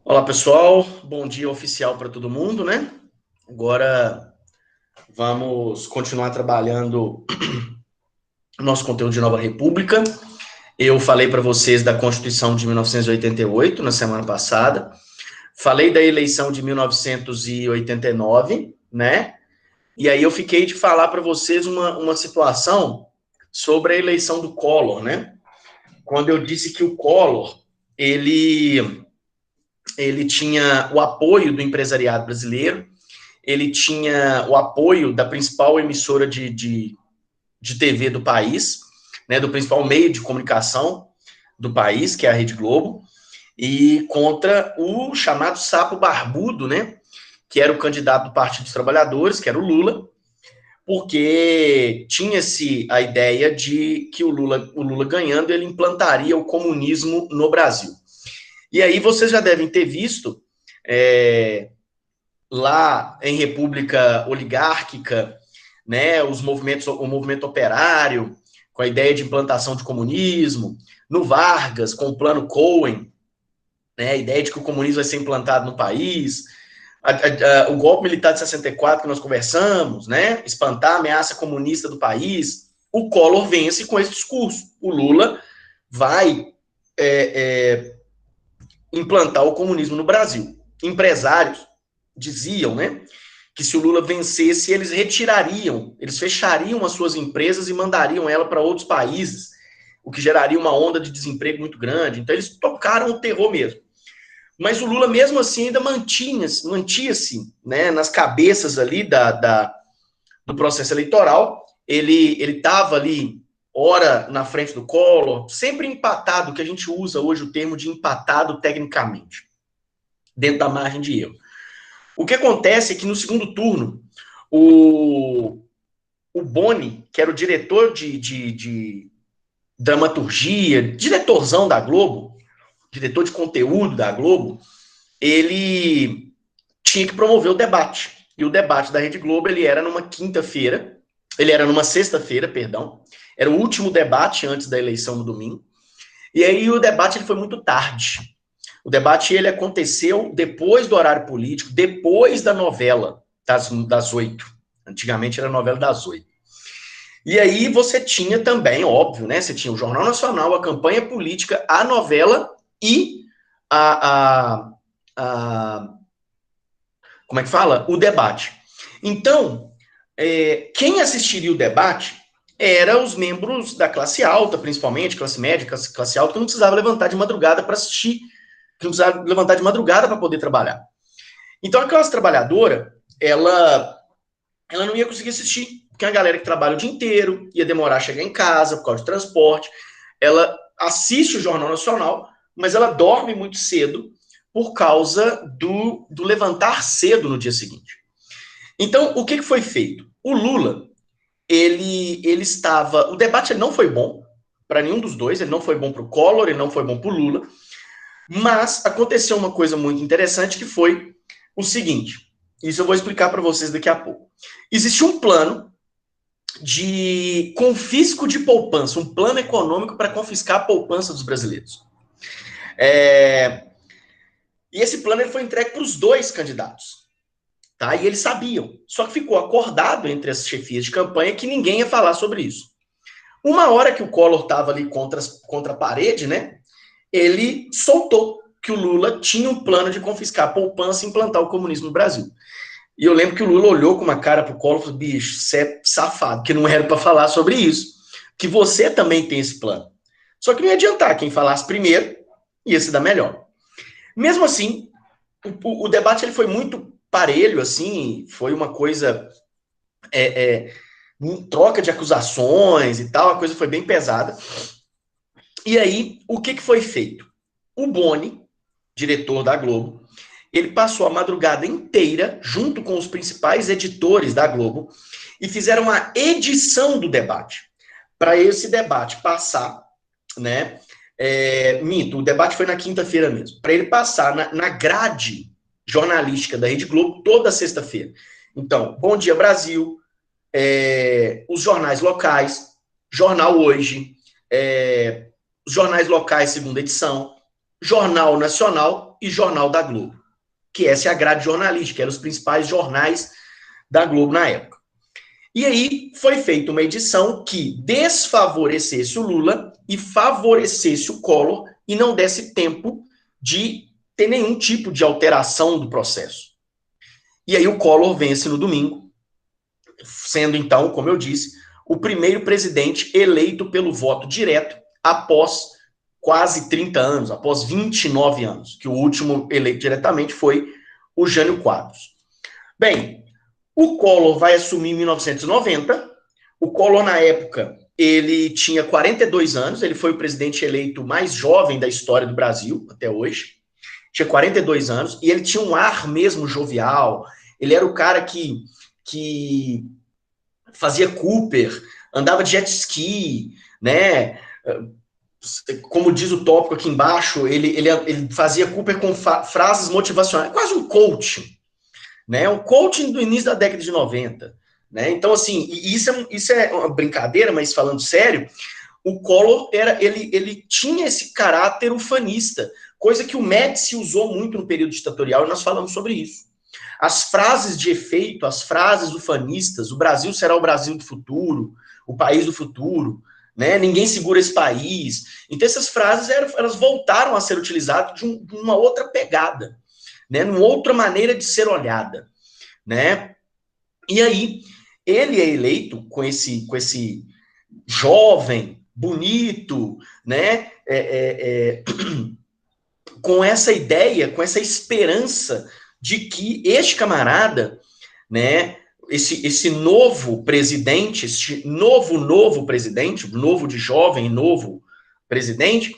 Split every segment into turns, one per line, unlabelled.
Olá, pessoal. Bom dia oficial para todo mundo, né? Agora vamos continuar trabalhando o nosso conteúdo de Nova República. Eu falei para vocês da Constituição de 1988 na semana passada. Falei da eleição de 1989, né? E aí eu fiquei de falar para vocês uma situação sobre a eleição do Collor, né? Quando eu disse que o Collor, ele tinha o apoio do empresariado brasileiro, ele tinha o apoio da principal emissora de TV do país, né, do principal meio de comunicação do país, que é a Rede Globo, e contra o chamado sapo barbudo, né, que era o candidato do Partido dos Trabalhadores, que era o Lula, porque tinha-se a ideia de que o Lula ganhando, ele implantaria o comunismo no Brasil. E aí vocês já devem ter visto, lá em República Oligárquica, né, o movimento operário, com a ideia de implantação de comunismo, no Vargas, com o plano Cohen, né, a ideia de que o comunismo vai ser implantado no país, o golpe militar de 64 que nós conversamos, né, espantar a ameaça comunista do país, o Collor vence com esse discurso. O Lula vai implantar o comunismo no Brasil. Empresários diziam, né, que se o Lula vencesse, eles retirariam, eles fechariam as suas empresas e mandariam ela para outros países, o que geraria uma onda de desemprego muito grande. Então, eles tocaram o terror mesmo. Mas o Lula, mesmo assim, ainda mantia-se, né, nas cabeças ali do processo eleitoral. Ele estava ali, ora na frente do Collor, sempre empatado, que a gente usa hoje o termo de empatado tecnicamente, dentro da margem de erro. O que acontece é que no segundo turno, o Boni, que era o diretor de dramaturgia, diretorzão da Globo, diretor de conteúdo da Globo, ele tinha que promover o debate. E o debate da Rede Globo, ele era numa quinta-feira, ele era numa sexta-feira, perdão, era o último debate antes da eleição no domingo, e aí o debate ele foi muito tarde. O debate ele aconteceu depois do horário político, depois da novela das 8. Antigamente era a novela das 8. E aí você tinha também, óbvio, né? Você tinha o Jornal Nacional, a campanha política, a novela e a, a como é que fala? O debate. Então, quem assistiria o debate eram os membros da classe alta, principalmente, classe média, classe alta, que não precisava levantar de madrugada para assistir, que não precisava levantar de madrugada para poder trabalhar. Então, a classe trabalhadora, ela não ia conseguir assistir, porque a galera que trabalha o dia inteiro ia demorar a chegar em casa por causa de transporte, ela assiste o Jornal Nacional, mas ela dorme muito cedo por causa do levantar cedo no dia seguinte. Então, o que foi feito? O Lula, ele estava... O debate não foi bom para nenhum dos dois, ele não foi bom para o Collor, ele não foi bom para o Lula, mas aconteceu uma coisa muito interessante que foi o seguinte, isso eu vou explicar para vocês daqui a pouco. Existe um plano de confisco de poupança, um plano econômico para confiscar a poupança dos brasileiros. E esse plano ele foi entregue para os dois candidatos. Tá? E eles sabiam. Só que ficou acordado entre as chefias de campanha que ninguém ia falar sobre isso. Uma hora que o Collor estava ali contra a parede, né, ele soltou que o Lula tinha um plano de confiscar a poupança e implantar o comunismo no Brasil. E eu lembro que o Lula olhou com uma cara pro Collor e falou, bicho, você é safado, que não era para falar sobre isso, que você também tem esse plano. Só que não ia adiantar, quem falasse primeiro ia se dar melhor. Mesmo assim, o debate ele foi muito parelho, assim, foi uma coisa, troca de acusações e tal, a coisa foi bem pesada. E aí, o que foi feito? O Boni, diretor da Globo, ele passou a madrugada inteira, junto com os principais editores da Globo, e fizeram a edição do debate. Para esse debate passar, né? O debate foi na quinta-feira mesmo. Para ele passar na grade jornalística da Rede Globo toda sexta-feira. Então, Bom Dia Brasil, os jornais locais, Jornal Hoje, os jornais locais, segunda edição, Jornal Nacional e Jornal da Globo, que essa é a grade jornalística, eram os principais jornais da Globo na época. E aí foi feita uma edição que desfavorecesse o Lula e favorecesse o Collor e não desse tempo de ter nenhum tipo de alteração do processo. E aí o Collor vence no domingo, sendo então, como eu disse, o primeiro presidente eleito pelo voto direto após quase 30 anos, após 29 anos, que o último eleito diretamente foi o Jânio Quadros. Bem, o Collor vai assumir em 1990. O Collor, na época, ele tinha 42 anos, ele foi o presidente eleito mais jovem da história do Brasil, até hoje. Tinha 42 anos, e ele tinha um ar mesmo jovial. Ele era o cara que fazia Cooper, andava de jet ski, né? Como diz o tópico aqui embaixo, ele fazia Cooper com frases motivacionais, quase um coaching, né? Um coaching do início da década de 90. Né? Então, assim, isso é uma brincadeira, mas falando sério, o Collor ele tinha esse caráter ufanista, coisa que o Médici usou muito no período ditatorial, e nós falamos sobre isso. As frases de efeito, as frases ufanistas, o Brasil será o Brasil do futuro, o país do futuro, né? Ninguém segura esse país. Então, essas frases elas voltaram a ser utilizadas de uma outra pegada, né? Uma outra maneira de ser olhada, né? E aí, ele é eleito com esse jovem, bonito, né? Com essa ideia, com essa esperança de que este camarada, né? Esse novo presidente, esse novo presidente, novo de jovem, novo presidente,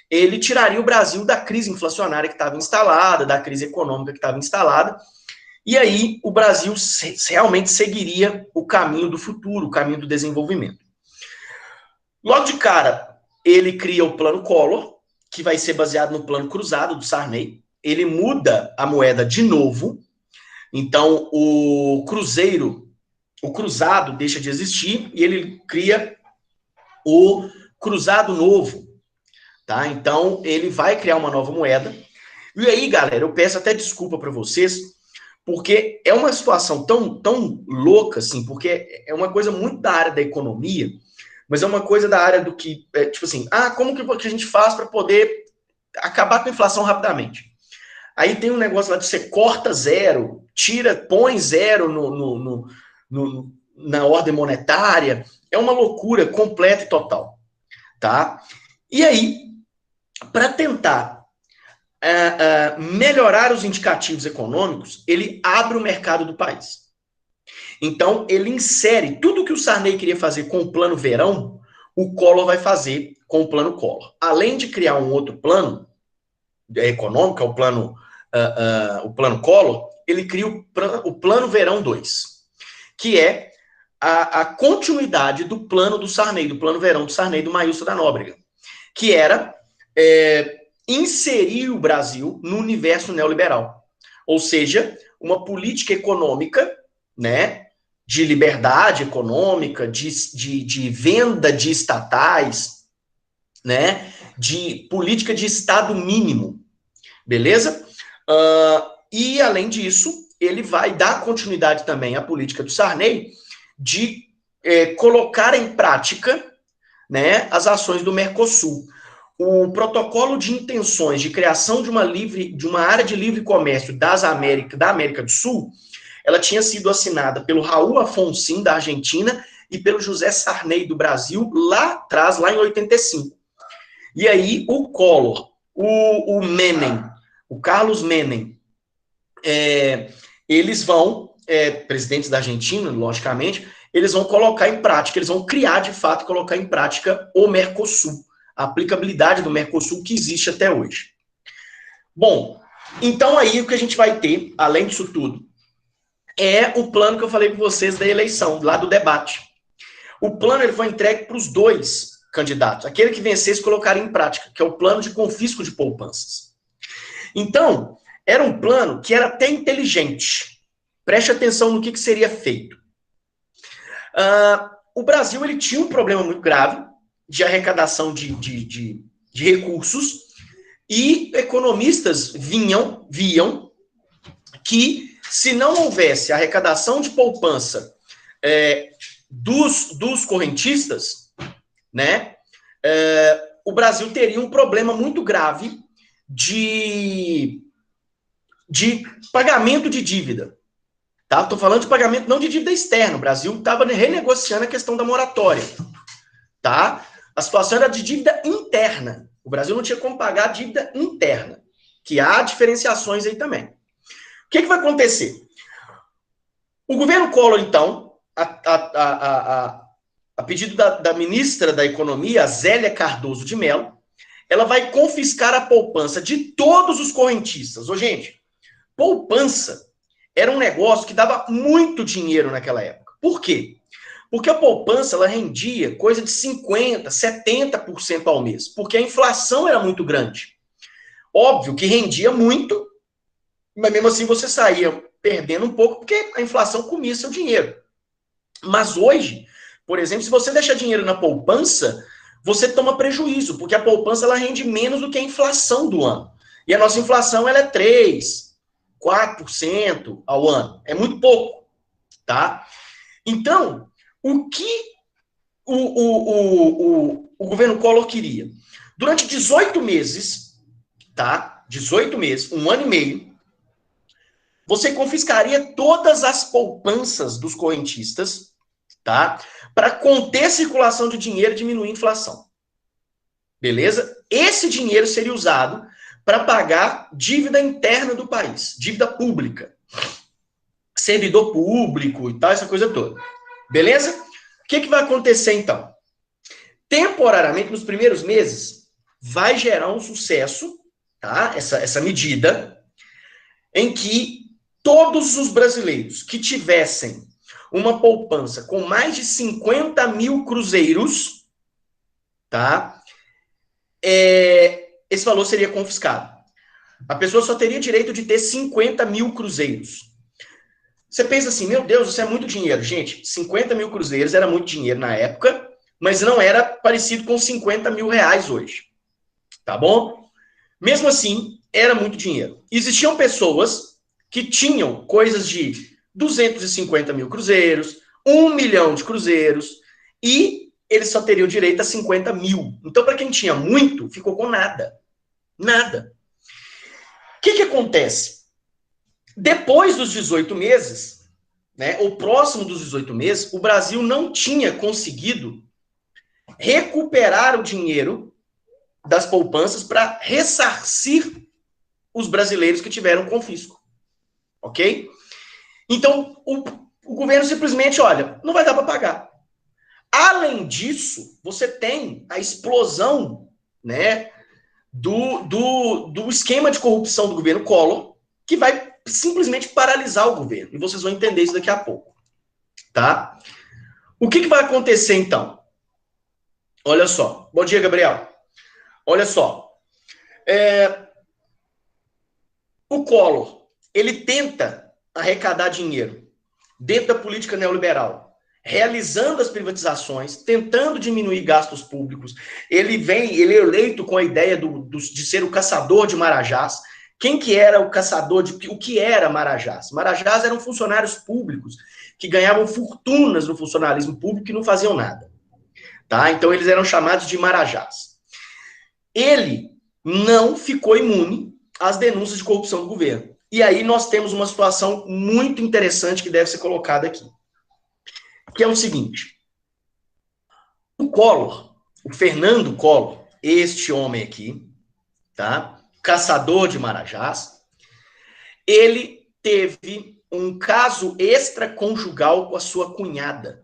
ele tiraria o Brasil da crise inflacionária que estava instalada, da crise econômica que estava instalada, e aí o Brasil realmente seguiria o caminho do futuro, o caminho do desenvolvimento. Logo de cara, ele cria o Plano Collor, que vai ser baseado no Plano Cruzado do Sarney. Ele muda a moeda de novo. Então, o cruzado deixa de existir e ele cria o cruzado novo. Tá? Então, ele vai criar uma nova moeda. E aí, galera, eu peço até desculpa para vocês, porque é uma situação tão louca, assim, porque é uma coisa muito da área da economia, mas é uma coisa da área do que, tipo assim, como que a gente faz para poder acabar com a inflação rapidamente? Aí tem um negócio lá de você corta zero, põe zero na ordem monetária, é uma loucura completa e total, tá? E aí, para tentar melhorar os indicativos econômicos, ele abre o mercado do país. Então, ele insere tudo que o Sarney queria fazer com o plano verão, o Collor vai fazer com o plano Collor. Além de criar um outro plano econômico, o plano Collor, ele cria o plano verão 2, que é a continuidade do plano do Sarney, do plano verão do Sarney, do Maílson da Nóbrega, que era inserir o Brasil no universo neoliberal. Ou seja, uma política econômica, né, de liberdade econômica, de venda de estatais, né, de política de Estado mínimo, beleza? E, além disso, ele vai dar continuidade também à política do Sarney de colocar em prática, né, as ações do Mercosul. O protocolo de intenções de criação de uma área de livre comércio da América do Sul, ela tinha sido assinada pelo Raul Alfonsín, da Argentina, e pelo José Sarney, do Brasil, lá atrás, lá em 85. E aí, o Collor, o Menem, o Carlos Menem, eles vão, presidentes da Argentina, logicamente, eles vão colocar em prática, eles vão criar, de fato, colocar em prática o Mercosul, a aplicabilidade do Mercosul que existe até hoje. Bom, então aí o que a gente vai ter, além disso tudo, é o plano que eu falei para vocês da eleição, lá do debate. O plano ele foi entregue para os dois candidatos, aquele que vencesse colocar em prática, que é o plano de confisco de poupanças. Então, era um plano que era até inteligente. Preste atenção no que seria feito. O Brasil ele tinha um problema muito grave de arrecadação de recursos, E economistas viam que se não houvesse arrecadação de poupança dos correntistas, né, o Brasil teria um problema muito grave de pagamento de dívida. Tá? Estou falando de pagamento não de dívida externa. O Brasil estava renegociando a questão da moratória. Tá? A situação era de dívida interna. O Brasil não tinha como pagar a dívida interna, que há diferenciações aí também. O que vai acontecer? O governo Collor, então, a pedido da ministra da Economia, Zélia Cardoso de Mello, ela vai confiscar a poupança de todos os correntistas. Ô, gente, poupança era um negócio que dava muito dinheiro naquela época. Por quê? Porque a poupança ela rendia coisa de 50%, 70% ao mês, porque a inflação era muito grande. Óbvio que rendia muito, mas mesmo assim você saía perdendo um pouco, porque a inflação comia seu dinheiro. Mas hoje, por exemplo, se você deixar dinheiro na poupança, você toma prejuízo, porque a poupança ela rende menos do que a inflação do ano. E a nossa inflação ela é 3%, 4% ao ano. É muito pouco, tá? Então, o que o governo Collor queria? Durante 18 meses, tá? 18 meses, um ano e meio, você confiscaria todas as poupanças dos correntistas, tá? Para conter a circulação de dinheiro e diminuir a inflação. Beleza? Esse dinheiro seria usado para pagar dívida interna do país, dívida pública, servidor público e tal, essa coisa toda. Beleza? O que vai acontecer, então? Temporariamente, nos primeiros meses, vai gerar um sucesso, tá? Essa medida, em que todos os brasileiros que tivessem uma poupança com mais de 50 mil cruzeiros, tá? Esse valor seria confiscado. A pessoa só teria direito de ter 50 mil cruzeiros. Você pensa assim, meu Deus, isso é muito dinheiro. Gente, 50 mil cruzeiros era muito dinheiro na época, mas não era parecido com 50 mil reais hoje. Tá bom? Mesmo assim, era muito dinheiro. Existiam pessoas que tinham coisas de 250 mil cruzeiros, 1 milhão de cruzeiros, e eles só teriam direito a 50 mil. Então, para quem tinha muito, ficou com nada. Nada. O que acontece? Depois dos 18 meses, né, ou próximo dos 18 meses, o Brasil não tinha conseguido recuperar o dinheiro das poupanças para ressarcir os brasileiros que tiveram confisco. Ok? Então, o governo simplesmente, olha, não vai dar para pagar. Além disso, você tem a explosão, né, do esquema de corrupção do governo Collor, que vai simplesmente paralisar o governo. E vocês vão entender isso daqui a pouco. Tá? O que vai acontecer, então? Olha só. Bom dia, Gabriel. Olha só. O Collor, ele tenta arrecadar dinheiro dentro da política neoliberal, realizando as privatizações, tentando diminuir gastos públicos. Ele é eleito com a ideia de ser o caçador de marajás. Quem que era o caçador o que era marajás? Marajás eram funcionários públicos que ganhavam fortunas no funcionalismo público e não faziam nada. Tá? Então eles eram chamados de marajás. Ele não ficou imune às denúncias de corrupção do governo. E aí nós temos uma situação muito interessante que deve ser colocada aqui. Que é o seguinte. O Collor, o Fernando Collor, este homem aqui, tá? Caçador de marajás, ele teve um caso extraconjugal com a sua cunhada,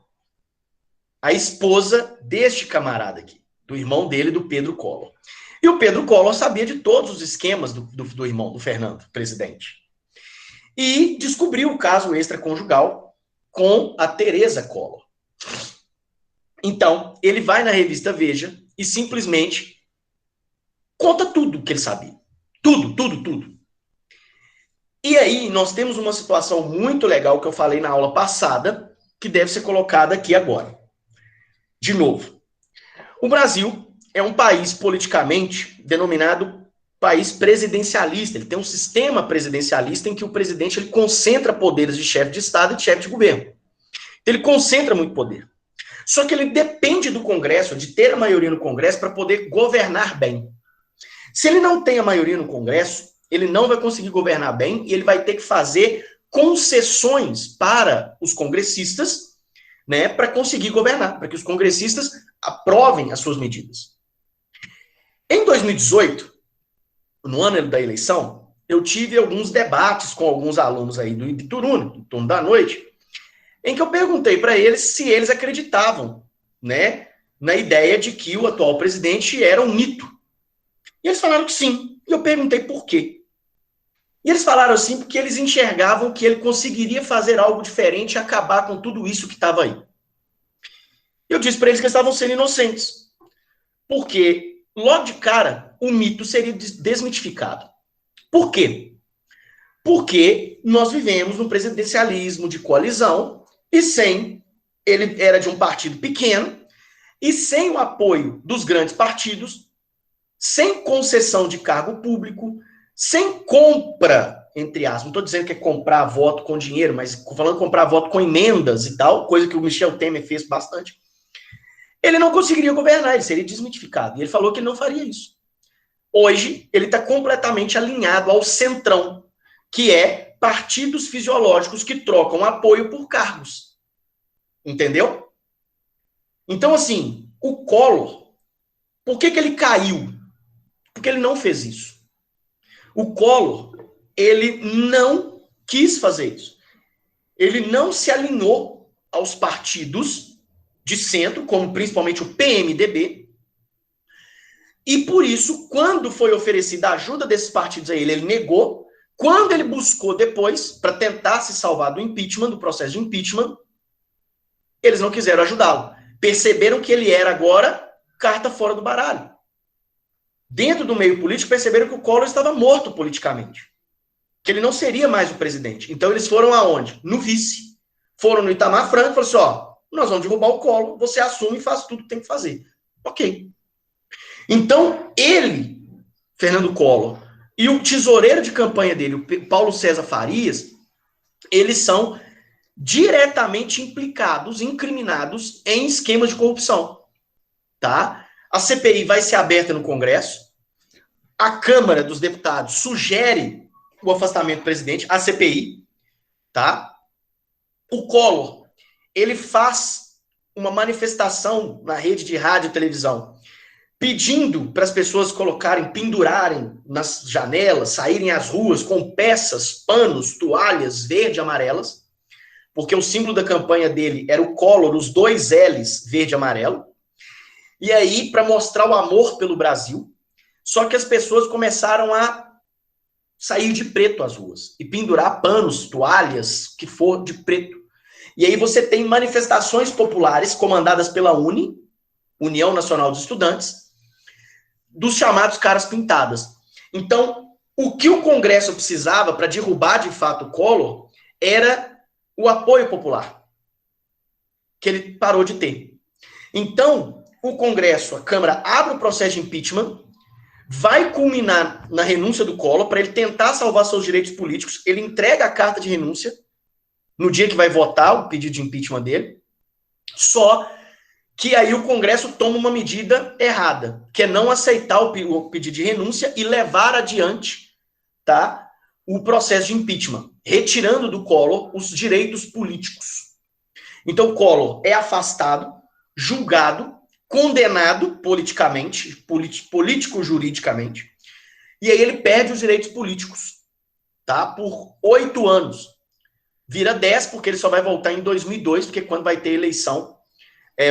a esposa deste camarada aqui, do irmão dele, do Pedro Collor. E o Pedro Collor sabia de todos os esquemas do irmão, do Fernando, presidente. E descobriu o caso extraconjugal com a Tereza Collor. Então, ele vai na revista Veja e simplesmente conta tudo o que ele sabia. Tudo, tudo, tudo. E aí, nós temos uma situação muito legal que eu falei na aula passada, que deve ser colocada aqui agora. De novo. O Brasil é um país politicamente denominado país presidencialista, ele tem um sistema presidencialista em que o presidente ele concentra poderes de chefe de Estado e de chefe de governo. Ele concentra muito poder. Só que ele depende do Congresso, de ter a maioria no Congresso para poder governar bem. Se ele não tem a maioria no Congresso, ele não vai conseguir governar bem e ele vai ter que fazer concessões para os congressistas, né, para conseguir governar, para que os congressistas aprovem as suas medidas. Em 2018, no ano da eleição, eu tive alguns debates com alguns alunos aí do Ibituruna, do turno da noite, em que eu perguntei para eles se eles acreditavam, né, na ideia de que o atual presidente era um mito. E eles falaram que sim. E eu perguntei por quê. E eles falaram assim porque eles enxergavam que ele conseguiria fazer algo diferente e acabar com tudo isso que estava aí. Eu disse para eles que eles estavam sendo inocentes. Porque, logo de cara, o mito seria desmitificado. Por quê? Porque nós vivemos num presidencialismo de coalizão e ele era de um partido pequeno e sem o apoio dos grandes partidos, sem concessão de cargo público, sem compra, entre aspas, não estou dizendo que é comprar voto com dinheiro, mas falando comprar voto com emendas e tal, coisa que o Michel Temer fez bastante, ele não conseguiria governar, ele seria desmitificado. E ele falou que ele não faria isso. Hoje, ele está completamente alinhado ao centrão, que é partidos fisiológicos que trocam apoio por cargos. Entendeu? Então, assim, o Collor, por que ele caiu? Porque ele não fez isso. O Collor, ele não quis fazer isso. Ele não se alinhou aos partidos de centro, como principalmente o PMDB, e por isso, quando foi oferecida a ajuda desses partidos a ele negou. Quando ele buscou depois, para tentar se salvar do impeachment, do processo de impeachment, eles não quiseram ajudá-lo. Perceberam que ele era agora carta fora do baralho. Dentro do meio político, perceberam que o Collor estava morto politicamente. Que ele não seria mais o presidente. Então eles foram aonde? No vice. Foram no Itamar Franco e falaram assim, ó, nós vamos derrubar o Collor, você assume e faz tudo que tem que fazer. Ok. Então, ele, Fernando Collor, e o tesoureiro de campanha dele, o Paulo César Farias, eles são diretamente implicados, incriminados em esquemas de corrupção. Tá? A CPI vai ser aberta no Congresso, a Câmara dos Deputados sugere o afastamento do presidente, a CPI, tá? O Collor, ele faz uma manifestação na rede de rádio e televisão, pedindo para as pessoas pendurarem nas janelas, saírem às ruas com peças, panos, toalhas verde e amarelas, porque o símbolo da campanha dele era o Collor, os 2 L's, verde e amarelo, e aí para mostrar o amor pelo Brasil, só que as pessoas começaram a sair de preto às ruas, e pendurar panos, toalhas, que for de preto. E aí você tem manifestações populares comandadas pela União Nacional dos Estudantes, dos chamados caras pintadas. Então, o que o Congresso precisava para derrubar, de fato, o Collor era o apoio popular, que ele parou de ter. Então, o Congresso, a Câmara, abre o processo de impeachment, vai culminar na renúncia do Collor para ele tentar salvar seus direitos políticos, ele entrega a carta de renúncia no dia que vai votar o pedido de impeachment dele, só que aí o Congresso toma uma medida errada, que é não aceitar o pedido de renúncia e levar adiante, tá, o processo de impeachment, retirando do Collor os direitos políticos. Então, o Collor é afastado, julgado, condenado politicamente, político-juridicamente, e aí ele perde os direitos políticos, tá, por 8 anos. Vira 10, porque ele só vai voltar em 2002, porque quando vai ter eleição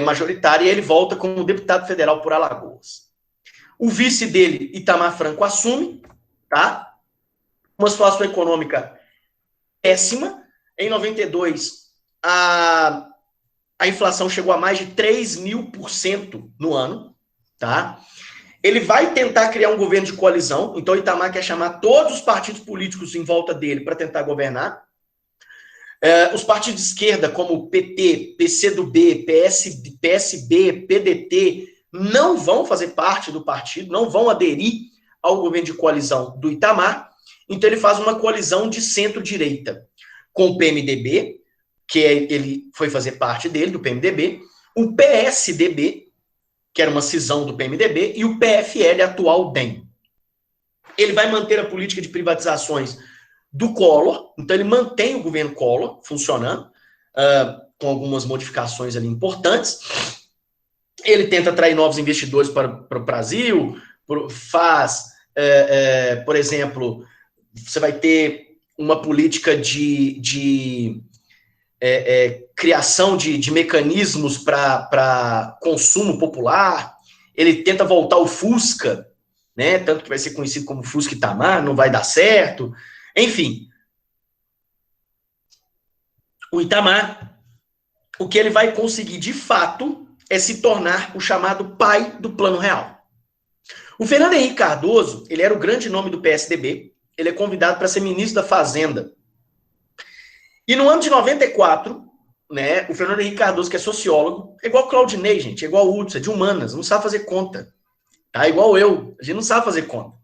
majoritária, e ele volta como deputado federal por Alagoas. O vice dele, Itamar Franco, assume, tá? Uma situação econômica péssima. Em 92, a inflação chegou a mais de 3.000% no ano, tá? Ele vai tentar criar um governo de coalizão, então Itamar quer chamar todos os partidos políticos em volta dele para tentar governar. Os partidos de esquerda, como PT, PCdoB, PSB, PDT, não vão fazer parte do partido, não vão aderir ao governo de coalizão do Itamar. Então ele faz uma coalizão de centro-direita com o PMDB, ele foi fazer parte dele, do PMDB, o PSDB, que era uma cisão do PMDB, e o PFL, atual DEM. Ele vai manter a política de privatizações do Collor, então ele mantém o governo Collor funcionando, com algumas modificações ali importantes. Ele tenta atrair novos investidores para o Brasil, por exemplo, você vai ter uma política de criação de mecanismos para consumo popular. Ele tenta voltar o Fusca, né? Tanto que vai ser conhecido como Fusca Itamar, não vai dar certo. Enfim, o Itamar, o que ele vai conseguir de fato é se tornar o chamado pai do Plano Real. O Fernando Henrique Cardoso, ele era o grande nome do PSDB, ele é convidado para ser ministro da Fazenda. E no ano de 94, né, o Fernando Henrique Cardoso, que é sociólogo, é igual o Claudinei, gente, é igual o Hudson, é de humanas, não sabe fazer conta. Tá? Igual eu, a gente não sabe fazer conta.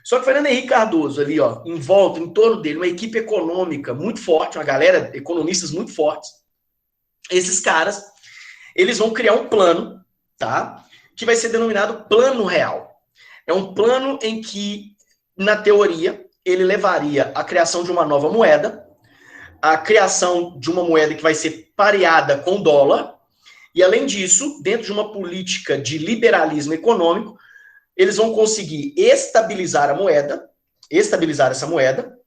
Só que o Fernando Henrique Cardoso ali, ó, em volta, em torno dele, uma equipe econômica muito forte, uma galera, economistas muito fortes. Esses caras, eles vão criar um plano, tá? Que vai ser denominado Plano Real. É um plano em que, na teoria, ele levaria à criação de uma nova moeda, a criação de uma moeda que vai ser pareada com o dólar, e além disso, dentro de uma política de liberalismo econômico, eles vão conseguir estabilizar essa moeda,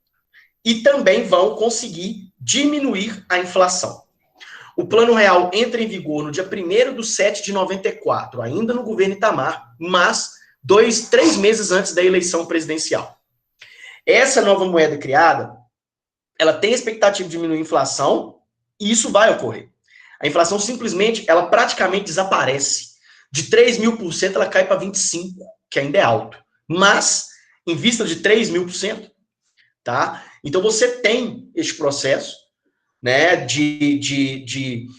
e também vão conseguir diminuir a inflação. O Plano Real entra em vigor no dia 1º/7/94, ainda no governo Itamar, mas 3 meses antes da eleição presidencial. Essa nova moeda criada, ela tem a expectativa de diminuir a inflação, e isso vai ocorrer. A inflação simplesmente, ela praticamente desaparece. De 3.000%, ela cai para 25%, que ainda é alto. Mas, em vista de 3.000%, tá? Então você tem este processo, né, de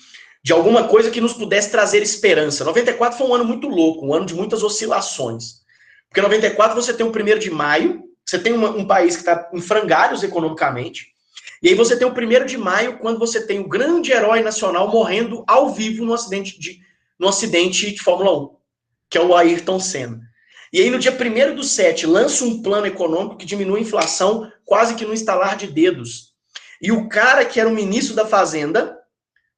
alguma coisa que nos pudesse trazer esperança. 94 foi um ano muito louco, um ano de muitas oscilações. Porque em 94 você tem o 1º de maio, você tem um país que está em frangalhos economicamente, e aí você tem o 1º de maio, quando você tem o grande herói nacional morrendo ao vivo no acidente de Fórmula 1, que é o Ayrton Senna. E aí no dia 1º/7, lança um plano econômico que diminui a inflação quase que no estalar de dedos. E o cara que era o ministro da Fazenda,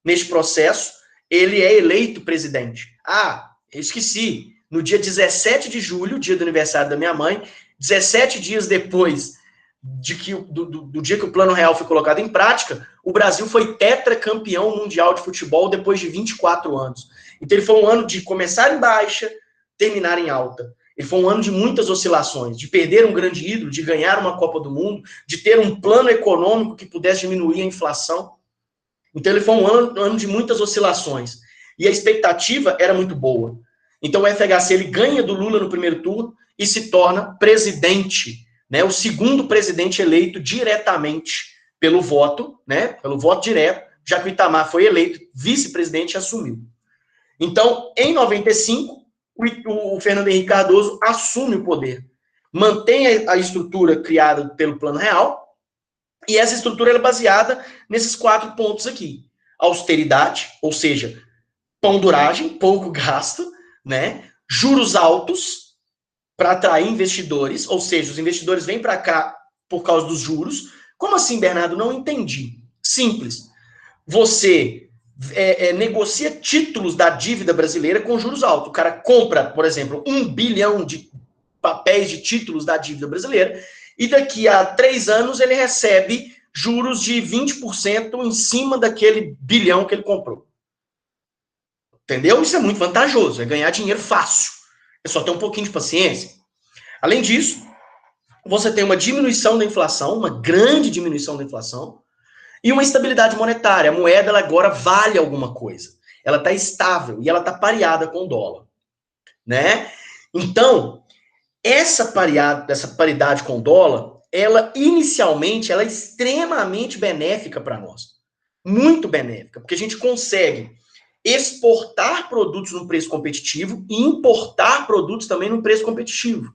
neste processo, ele é eleito presidente. Ah, eu esqueci. No dia 17 de julho, dia do aniversário da minha mãe, 17 dias depois do dia que o Plano Real foi colocado em prática, o Brasil foi tetracampeão mundial de futebol depois de 24 anos. Então ele foi um ano de começar em baixa, terminar em alta. Ele foi um ano de muitas oscilações, de perder um grande ídolo, de ganhar uma Copa do Mundo, de ter um plano econômico que pudesse diminuir a inflação. Então ele foi um ano de muitas oscilações. E a expectativa era muito boa. Então o FHC ele ganha do Lula no primeiro turno e se torna presidente, né, o segundo presidente eleito diretamente pelo voto, né, pelo voto direto, já que o Itamar foi eleito vice-presidente e assumiu. Então, em 95, o Fernando Henrique Cardoso assume o poder, mantém a estrutura criada pelo Plano Real, e essa estrutura é baseada nesses 4 pontos aqui. Austeridade, ou seja, pão-duragem, pouco gasto, né? Juros altos para atrair investidores, ou seja, os investidores vêm para cá por causa dos juros. Como assim, Bernardo? Não entendi. Simples. Você negocia títulos da dívida brasileira com juros altos. O cara compra, por exemplo, 1 bilhão de papéis de títulos da dívida brasileira e daqui a 3 anos ele recebe juros de 20% em cima daquele bilhão que ele comprou. Entendeu? Isso é muito vantajoso, é ganhar dinheiro fácil. É só ter um pouquinho de paciência. Além disso, você tem uma diminuição da inflação, uma grande diminuição da inflação, e uma estabilidade monetária. A moeda ela agora vale alguma coisa. Ela está estável e ela está pareada com o dólar. Né? Então, essa paridade com o dólar, ela inicialmente ela é extremamente benéfica para nós. Muito benéfica, porque a gente consegue exportar produtos num preço competitivo e importar produtos também num preço competitivo.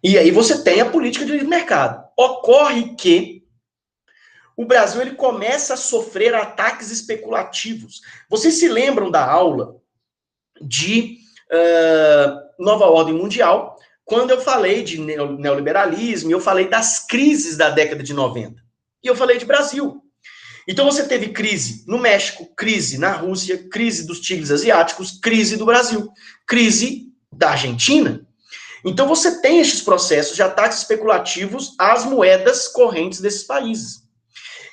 E aí você tem a política de livre mercado. Ocorre que o Brasil ele começa a sofrer ataques especulativos. Vocês se lembram da aula de Nova Ordem Mundial, quando eu falei de neoliberalismo, eu falei das crises da década de 90. E eu falei de Brasil. Então você teve crise no México, crise na Rússia, crise dos tigres asiáticos, crise do Brasil, crise da Argentina. Então você tem esses processos de ataques especulativos às moedas correntes desses países.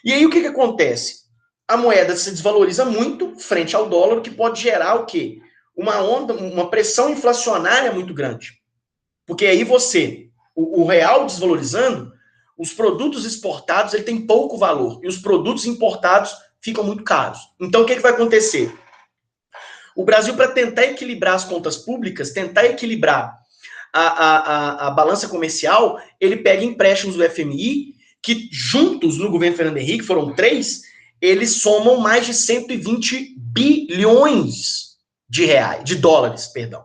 E aí o que acontece? A moeda se desvaloriza muito frente ao dólar, o que pode gerar o quê? Uma pressão inflacionária muito grande. Porque aí o real desvalorizando, os produtos exportados ele tem pouco valor e os produtos importados ficam muito caros. Então o que vai acontecer? O Brasil, para tentar equilibrar as contas públicas, tentar equilibrar a balança comercial, ele pega empréstimos do FMI, que juntos no governo Fernando Henrique, foram 3, eles somam mais de 120 bilhões de dólares, perdão.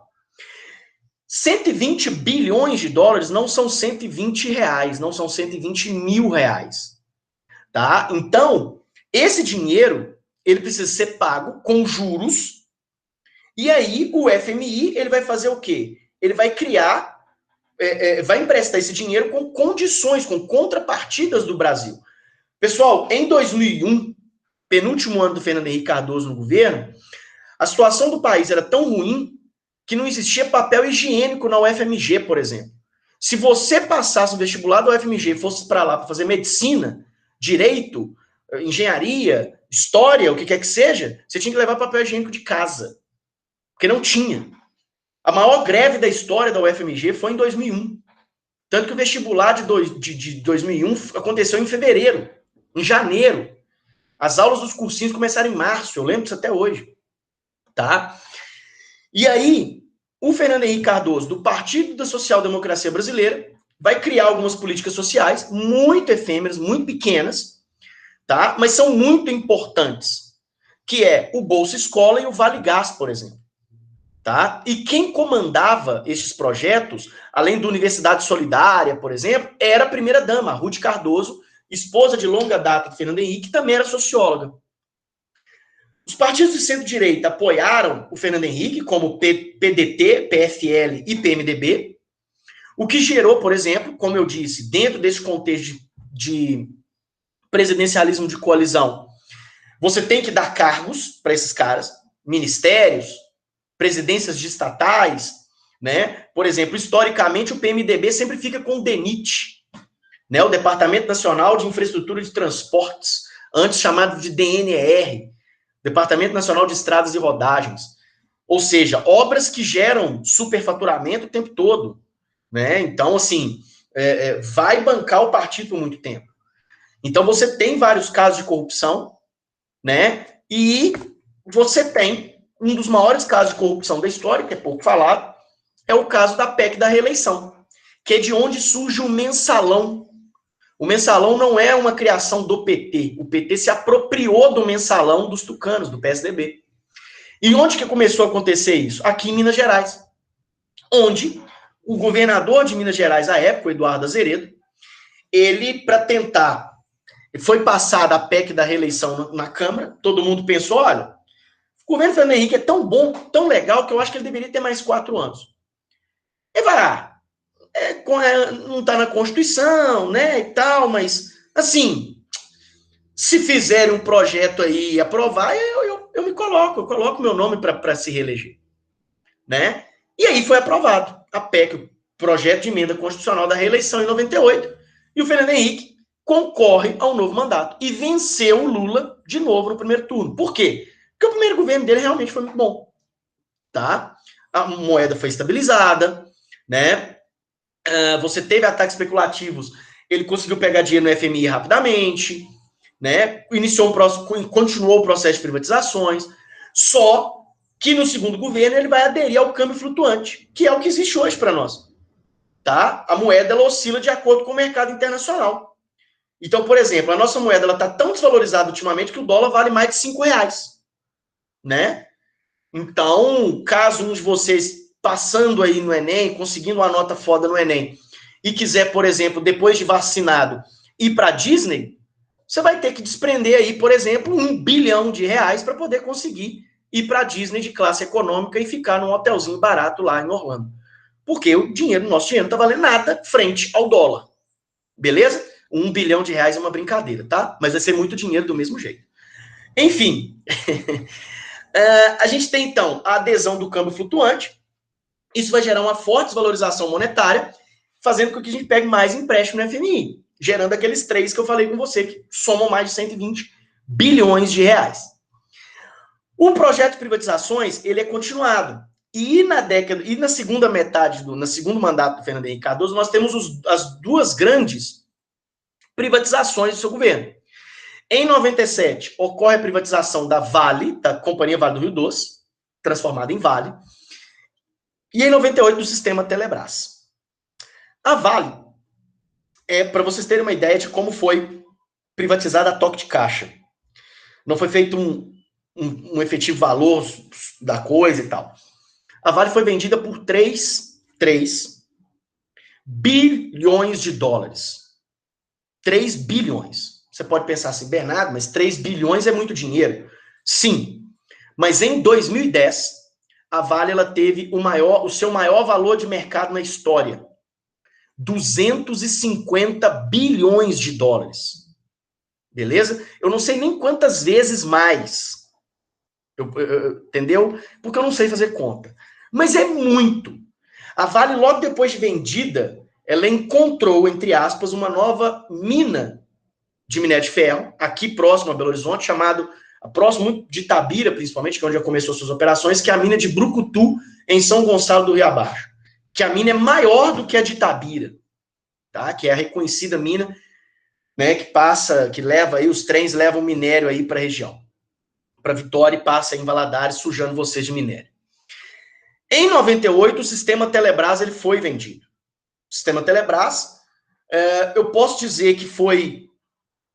120 bilhões de dólares não são 120 reais, não são 120 mil reais. Tá? Então, esse dinheiro, ele precisa ser pago com juros, e aí o FMI, ele vai fazer o quê? Ele vai criar, vai emprestar esse dinheiro com condições, com contrapartidas do Brasil. Pessoal, em 2001, penúltimo ano do Fernando Henrique Cardoso no governo, a situação do país era tão ruim que não existia papel higiênico na UFMG, por exemplo. Se você passasse no vestibular da UFMG e fosse para lá para fazer medicina, direito, engenharia, história, o que quer que seja, você tinha que levar papel higiênico de casa. Porque não tinha. A maior greve da história da UFMG foi em 2001. Tanto que o vestibular de 2001 aconteceu em fevereiro, em janeiro. As aulas dos cursinhos começaram em março, eu lembro disso até hoje. Tá? E aí, o Fernando Henrique Cardoso, do Partido da Social Democracia Brasileira, vai criar algumas políticas sociais muito efêmeras, muito pequenas, tá? Mas são muito importantes, que é o Bolsa Escola e o Vale Gás, por exemplo. Tá? E quem comandava esses projetos, além da Universidade Solidária, por exemplo, era a primeira-dama, a Ruth Cardoso, esposa de longa data do Fernando Henrique, que também era socióloga. Os partidos de centro-direita apoiaram o Fernando Henrique, como PDT, PFL e PMDB, o que gerou, por exemplo, como eu disse, dentro desse contexto de presidencialismo de coalizão, você tem que dar cargos para esses caras, ministérios, presidências de estatais, né? Por exemplo, historicamente, o PMDB sempre fica com o DENIT, né? O Departamento Nacional de Infraestrutura de Transportes, antes chamado de DNR, Departamento Nacional de Estradas e Rodagens. Ou seja, obras que geram superfaturamento o tempo todo, né? Então, assim, vai bancar o partido por muito tempo. Então, você tem vários casos de corrupção, né? E você tem um dos maiores casos de corrupção da história, que é pouco falado, é o caso da PEC da reeleição, que é de onde surge o mensalão. O mensalão não é uma criação do PT. O PT se apropriou do mensalão dos tucanos, do PSDB. E onde que começou a acontecer isso? Aqui em Minas Gerais, onde o governador de Minas Gerais, à época, o Eduardo Azeredo, ele, para tentar, foi passada a PEC da reeleição na Câmara, todo mundo pensou, olha, o governo Fernando Henrique é tão bom, tão legal, que eu acho que ele deveria ter mais 4 anos. E vai, não está na Constituição, né, e tal, mas, assim, se fizerem um projeto aí e aprovar, eu me coloco, eu coloco meu nome para se reeleger, né? E aí foi aprovado a PEC, o projeto de emenda constitucional da reeleição em 98, e o Fernando Henrique concorre ao novo mandato e venceu o Lula de novo no primeiro turno. Por quê? Porque o primeiro governo dele realmente foi muito bom, tá? A moeda foi estabilizada, né? Você teve ataques especulativos, ele conseguiu pegar dinheiro no FMI rapidamente, né? Continuou o processo de privatizações, só que no segundo governo ele vai aderir ao câmbio flutuante, que é o que existe hoje para nós, tá? A moeda ela oscila de acordo com o mercado internacional. Então, por exemplo, a nossa moeda ela está tão desvalorizada ultimamente que o dólar vale mais de R$5, né? Então, caso um de vocês passando aí no Enem, conseguindo uma nota foda no Enem, e quiser, por exemplo, depois de vacinado, ir para a Disney, você vai ter que desprender aí, por exemplo, R$1 bilhão para poder conseguir ir para a Disney de classe econômica e ficar num hotelzinho barato lá em Orlando. Porque o nosso dinheiro não está valendo nada frente ao dólar. Beleza? R$1 bilhão é uma brincadeira, tá? Mas vai ser muito dinheiro do mesmo jeito. Enfim, a gente tem então a adesão do câmbio flutuante. Isso vai gerar uma forte desvalorização monetária, fazendo com que a gente pegue mais empréstimo no FMI, gerando aqueles 3 que eu falei com você, que somam mais de 120 bilhões de reais. O projeto de privatizações, ele é continuado. E na segunda metade, no segundo mandato do Fernando Henrique Cardoso, nós temos as 2 grandes privatizações do seu governo. Em 97, ocorre a privatização da Vale, da Companhia Vale do Rio Doce, transformada em Vale, e em 98, do sistema Telebrás. A Vale, para vocês terem uma ideia de como foi privatizada a toque de caixa. Não foi feito um efetivo valor da coisa e tal. A Vale foi vendida por 3 bilhões de dólares. 3 bilhões. Você pode pensar assim, Bernardo, mas 3 bilhões é muito dinheiro. Sim, mas em 2010, a Vale ela teve o seu maior valor de mercado na história. 250 bilhões de dólares. Beleza? Eu não sei nem quantas vezes mais. Entendeu? Porque eu não sei fazer conta. Mas é muito. A Vale, logo depois de vendida, ela encontrou, entre aspas, uma nova mina de minério de ferro, aqui próximo a Belo Horizonte, próximo de Itabira, principalmente, que é onde já começou suas operações, que é a mina de Brucutu, em São Gonçalo do Rio Abaixo. Que a mina é maior do que a de Itabira, tá? Que é a reconhecida mina, né, que leva aí, os trens levam minério aí para a região. Para Vitória e passa em Valadares, sujando vocês de minério. Em 98, o sistema Telebrás ele foi vendido. O sistema Telebrás, eu posso dizer que foi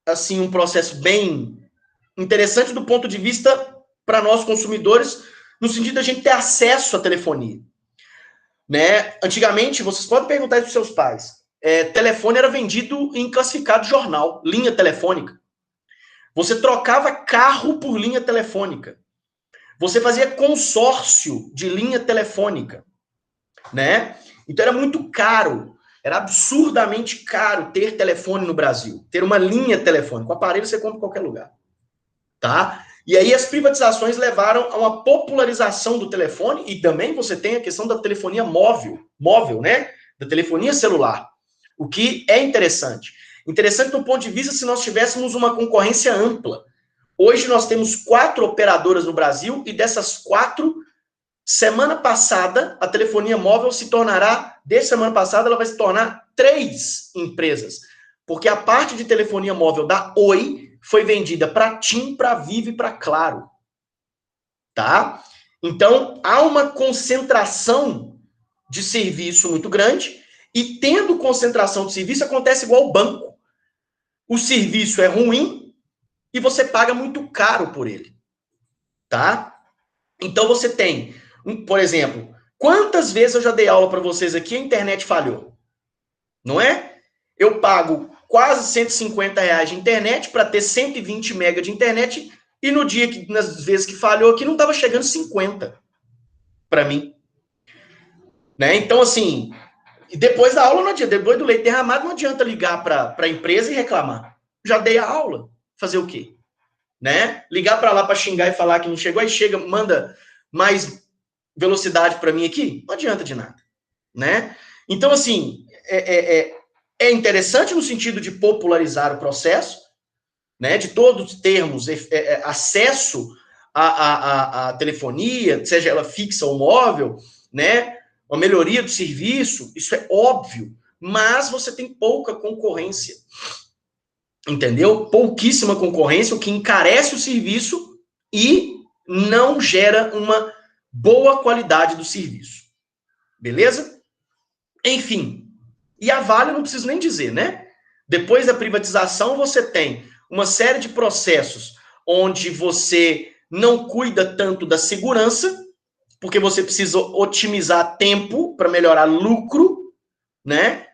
assim um processo bem interessante do ponto de vista para nós consumidores, no sentido de a gente ter acesso à telefonia. Né? Antigamente, vocês podem perguntar isso para seus pais, telefone era vendido em classificado de jornal, linha telefônica. Você trocava carro por linha telefônica. Você fazia consórcio de linha telefônica. Né? Então era muito caro. Era absurdamente caro ter telefone no Brasil. Ter uma linha telefônica. O aparelho você compra em qualquer lugar. Tá? E aí as privatizações levaram a uma popularização do telefone e também você tem a questão da telefonia móvel, né? Da telefonia celular. O que é interessante. Interessante do ponto de vista se nós tivéssemos uma concorrência ampla. Hoje nós temos 4 operadoras no Brasil e dessas 4, semana passada, a telefonia móvel desde semana passada, ela vai se tornar 3 empresas. Porque a parte de telefonia móvel da Oi foi vendida para TIM, para Vivo e para Claro. Tá? Então, há uma concentração de serviço muito grande e tendo concentração de serviço, acontece igual ao banco. O serviço é ruim e você paga muito caro por ele. Tá? Então, você tem, por exemplo, quantas vezes eu já dei aula para vocês aqui e a internet falhou? Não é? Eu pago quase R$150 de internet para ter 120 MB de internet e no dia nas vezes que falhou aqui, não estava chegando 50 para mim. Né? Então, assim, depois da aula não adianta, depois do leite derramado não adianta ligar para a empresa e reclamar. Já dei a aula, fazer o quê? Né? Ligar para lá para xingar e falar que não chegou, aí chega, manda mais velocidade para mim aqui, não adianta de nada. Né? Então, assim, é interessante no sentido de popularizar o processo, né, de todos termos acesso à telefonia, seja ela fixa ou móvel, né, uma melhoria do serviço, isso é óbvio, mas você tem pouca concorrência, entendeu? Pouquíssima concorrência, o que encarece o serviço e não gera uma boa qualidade do serviço. Beleza? Enfim, e a Vale eu não preciso nem dizer, né? Depois da privatização, você tem uma série de processos onde você não cuida tanto da segurança, porque você precisa otimizar tempo para melhorar lucro, né?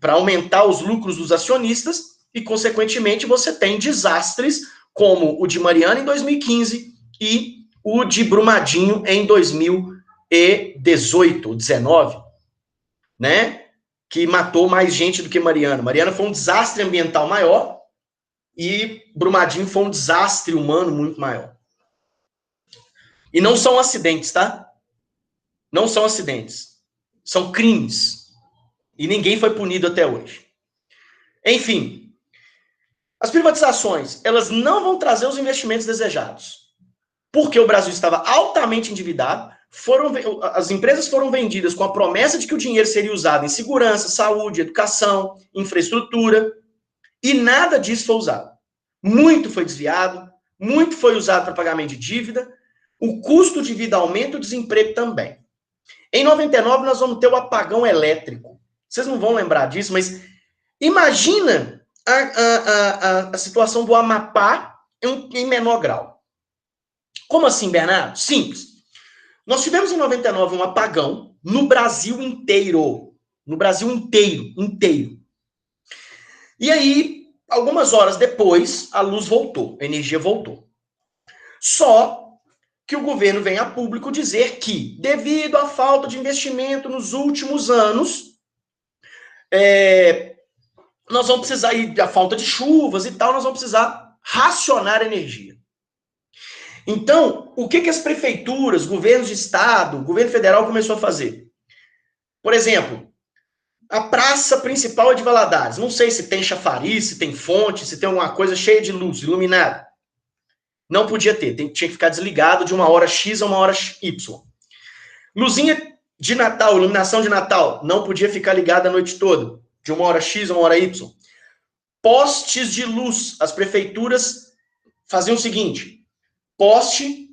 para aumentar os lucros dos acionistas e, consequentemente, você tem desastres como o de Mariana em 2015 e o de Brumadinho em 2018, 19, né? Que matou mais gente do que Mariana. Mariana foi um desastre ambiental maior e Brumadinho foi um desastre humano muito maior. E não são acidentes, tá? Não são acidentes. São crimes. E ninguém foi punido até hoje. Enfim, as privatizações, elas não vão trazer os investimentos desejados. Porque o Brasil estava altamente endividado, as empresas foram vendidas com a promessa de que o dinheiro seria usado em segurança, saúde, educação, infraestrutura, e nada disso foi usado. Muito foi desviado, muito foi usado para pagamento de dívida, o custo de vida aumenta, o desemprego também. Em 99, nós vamos ter o apagão elétrico. Vocês não vão lembrar disso, mas imagina a situação do Amapá em menor grau. Como assim, Bernardo? Simples. Nós tivemos em 99 um apagão no Brasil inteiro. No Brasil inteiro. E aí, algumas horas depois, a luz voltou, a energia voltou. Só que o governo vem a público dizer que, devido à falta de investimento nos últimos anos, nós vamos precisar, e a falta de chuvas e tal, nós vamos precisar racionar energia. Então, o que as prefeituras, governos de estado, governo federal começou a fazer? Por exemplo, a praça principal é de Valadares. Não sei se tem chafariz, se tem fonte, se tem alguma coisa cheia de luz, iluminada. Não podia ter, tinha que ficar desligado de uma hora X a uma hora Y. Luzinha de Natal, iluminação de Natal, não podia ficar ligada a noite toda, de uma hora X a uma hora Y. Postes de luz, as prefeituras faziam o seguinte: poste.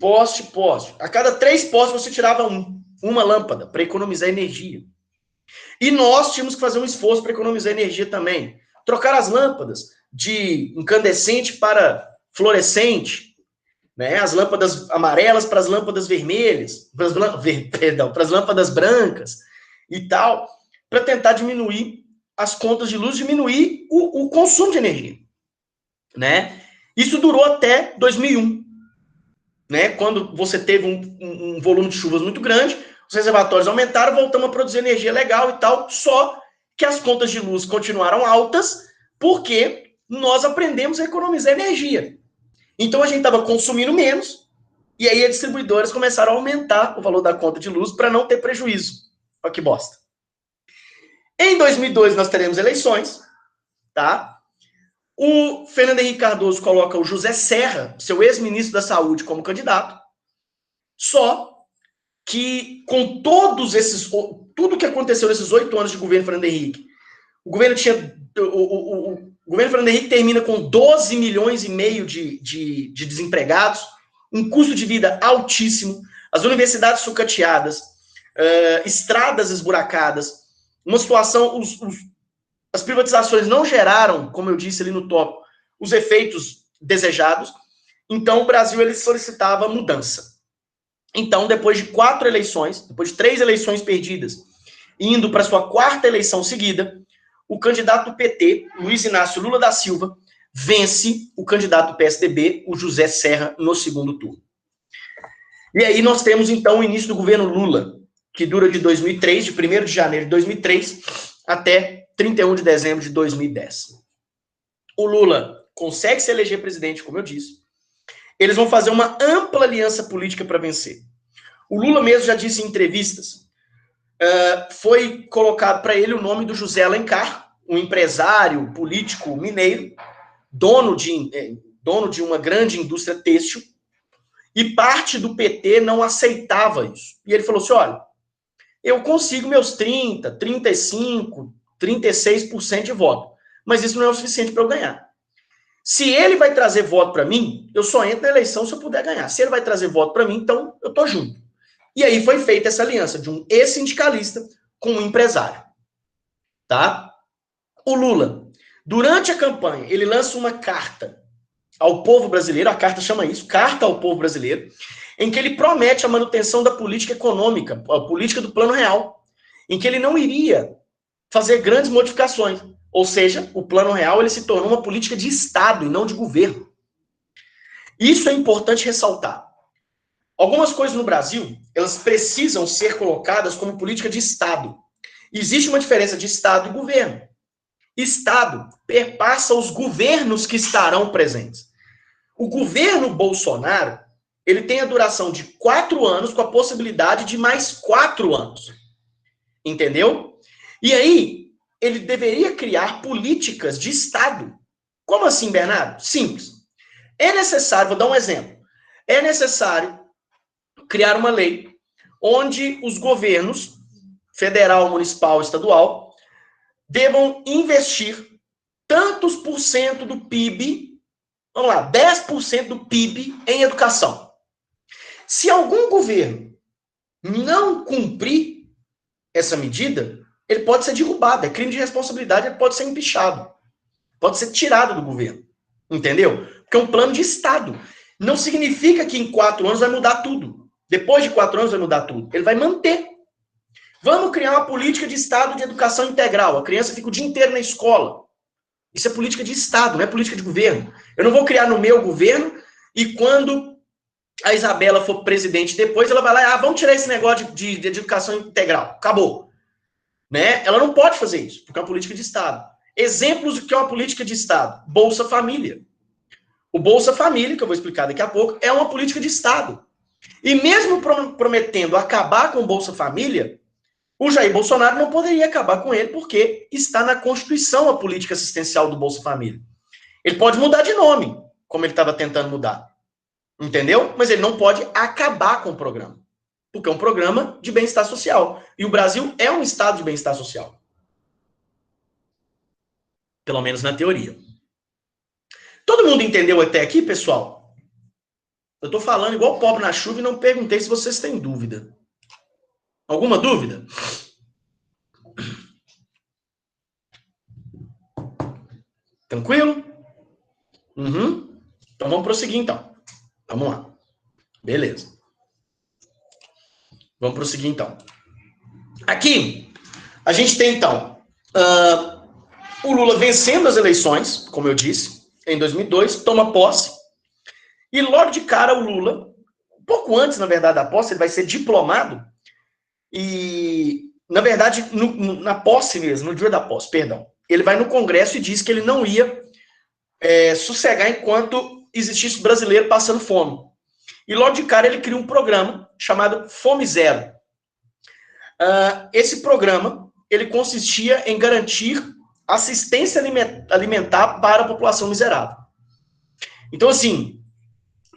A cada 3 postes você tirava uma lâmpada para economizar energia. E nós tínhamos que fazer um esforço para economizar energia também. Trocar as lâmpadas de incandescente para fluorescente, né? As lâmpadas amarelas para as lâmpadas vermelhas, para as lâmpadas brancas e tal, para tentar diminuir as contas de luz, diminuir o consumo de energia, né? Isso durou até 2001, né? Quando você teve um volume de chuvas muito grande, os reservatórios aumentaram, voltamos a produzir energia legal e tal, só que as contas de luz continuaram altas porque nós aprendemos a economizar energia. Então a gente estava consumindo menos e aí as distribuidoras começaram a aumentar o valor da conta de luz para não ter prejuízo. Olha que bosta. Em 2002 nós teremos eleições, tá? O Fernando Henrique Cardoso coloca o José Serra, seu ex-ministro da Saúde, como candidato. Só que com tudo que aconteceu nesses 8 anos de governo Fernando Henrique, o governo Fernando Henrique termina com 12 milhões e meio de desempregados, um custo de vida altíssimo, as universidades sucateadas, estradas esburacadas, uma situação, as privatizações não geraram, como eu disse ali no tópico, os efeitos desejados. Então o Brasil ele solicitava mudança. Então, depois de 4 eleições, depois de 3 eleições perdidas, indo para sua 4ª eleição seguida, o candidato do PT, Luiz Inácio Lula da Silva, vence o candidato do PSDB, o José Serra, no 2º turno. E aí nós temos, então, o início do governo Lula, que dura de 2003, de 1º de janeiro de 2003 até 31 de dezembro de 2010. O Lula consegue se eleger presidente, como eu disse. Eles vão fazer uma ampla aliança política para vencer. O Lula mesmo já disse em entrevistas, foi colocado para ele o nome do José Alencar, um empresário político mineiro, dono de uma grande indústria têxtil, e parte do PT não aceitava isso. E ele falou assim, olha, eu consigo meus 30, 35, 36% de voto, mas isso não é o suficiente para eu ganhar. Se ele vai trazer voto para mim, eu só entro na eleição se eu puder ganhar. Se ele vai trazer voto para mim, então eu tô junto. E aí foi feita essa aliança de um ex-sindicalista com um empresário. Tá? O Lula, durante a campanha, ele lança uma carta ao povo brasileiro, a carta chama isso, Carta ao Povo Brasileiro, em que ele promete a manutenção da política econômica, a política do Plano Real, em que ele não iria fazer grandes modificações. Ou seja, o Plano Real ele se tornou uma política de Estado e não de governo. Isso é importante ressaltar. Algumas coisas no Brasil, elas precisam ser colocadas como política de Estado. Existe uma diferença de Estado e governo. Estado perpassa os governos que estarão presentes. O governo Bolsonaro, ele tem a duração de 4 anos com a possibilidade de mais 4 anos. Entendeu? E aí, ele deveria criar políticas de Estado. Como assim, Bernardo? Simples. É necessário, vou dar um exemplo. É necessário criar uma lei onde os governos, federal, municipal, estadual, devam investir tantos por cento do PIB, vamos lá, 10% do PIB em educação. Se algum governo não cumprir essa medida, ele pode ser derrubado, é crime de responsabilidade, ele pode ser empichado, pode ser tirado do governo, entendeu? Porque é um plano de Estado. Não significa que em 4 anos vai mudar tudo. Depois de 4 anos vai mudar tudo. Ele vai manter. Vamos criar uma política de Estado de educação integral. A criança fica o dia inteiro na escola. Isso é política de Estado, não é política de governo. Eu não vou criar no meu governo e quando a Isabela for presidente depois, ela vai lá, vamos tirar esse negócio de educação integral. Acabou. Né? Ela não pode fazer isso, porque é uma política de Estado. Exemplos do que é uma política de Estado. Bolsa Família. O Bolsa Família, que eu vou explicar daqui a pouco, é uma política de Estado. E mesmo prometendo acabar com o Bolsa Família, o Jair Bolsonaro não poderia acabar com ele, porque está na Constituição a política assistencial do Bolsa Família. Ele pode mudar de nome, como ele estava tentando mudar. Entendeu? Mas ele não pode acabar com o programa. Porque é um programa de bem-estar social. E o Brasil é um estado de bem-estar social. Pelo menos na teoria. Todo mundo entendeu até aqui, pessoal? Eu estou falando igual pobre na chuva e não perguntei se vocês têm dúvida. Alguma dúvida? Tranquilo? Uhum. Então vamos prosseguir então. Vamos lá. Beleza. Vamos prosseguir então. Aqui, a gente tem então o Lula vencendo as eleições, como eu disse, em 2002, toma posse. E logo de cara o Lula, um pouco antes, na verdade, da posse, ele vai ser diplomado. E, na verdade, na posse mesmo, no dia da posse, perdão, ele vai no Congresso e diz que ele não ia sossegar enquanto existisse brasileiro passando fome. E logo de cara ele cria um programa chamado Fome Zero. Esse programa, ele consistia em garantir assistência alimentar para a população miserável. Então, assim,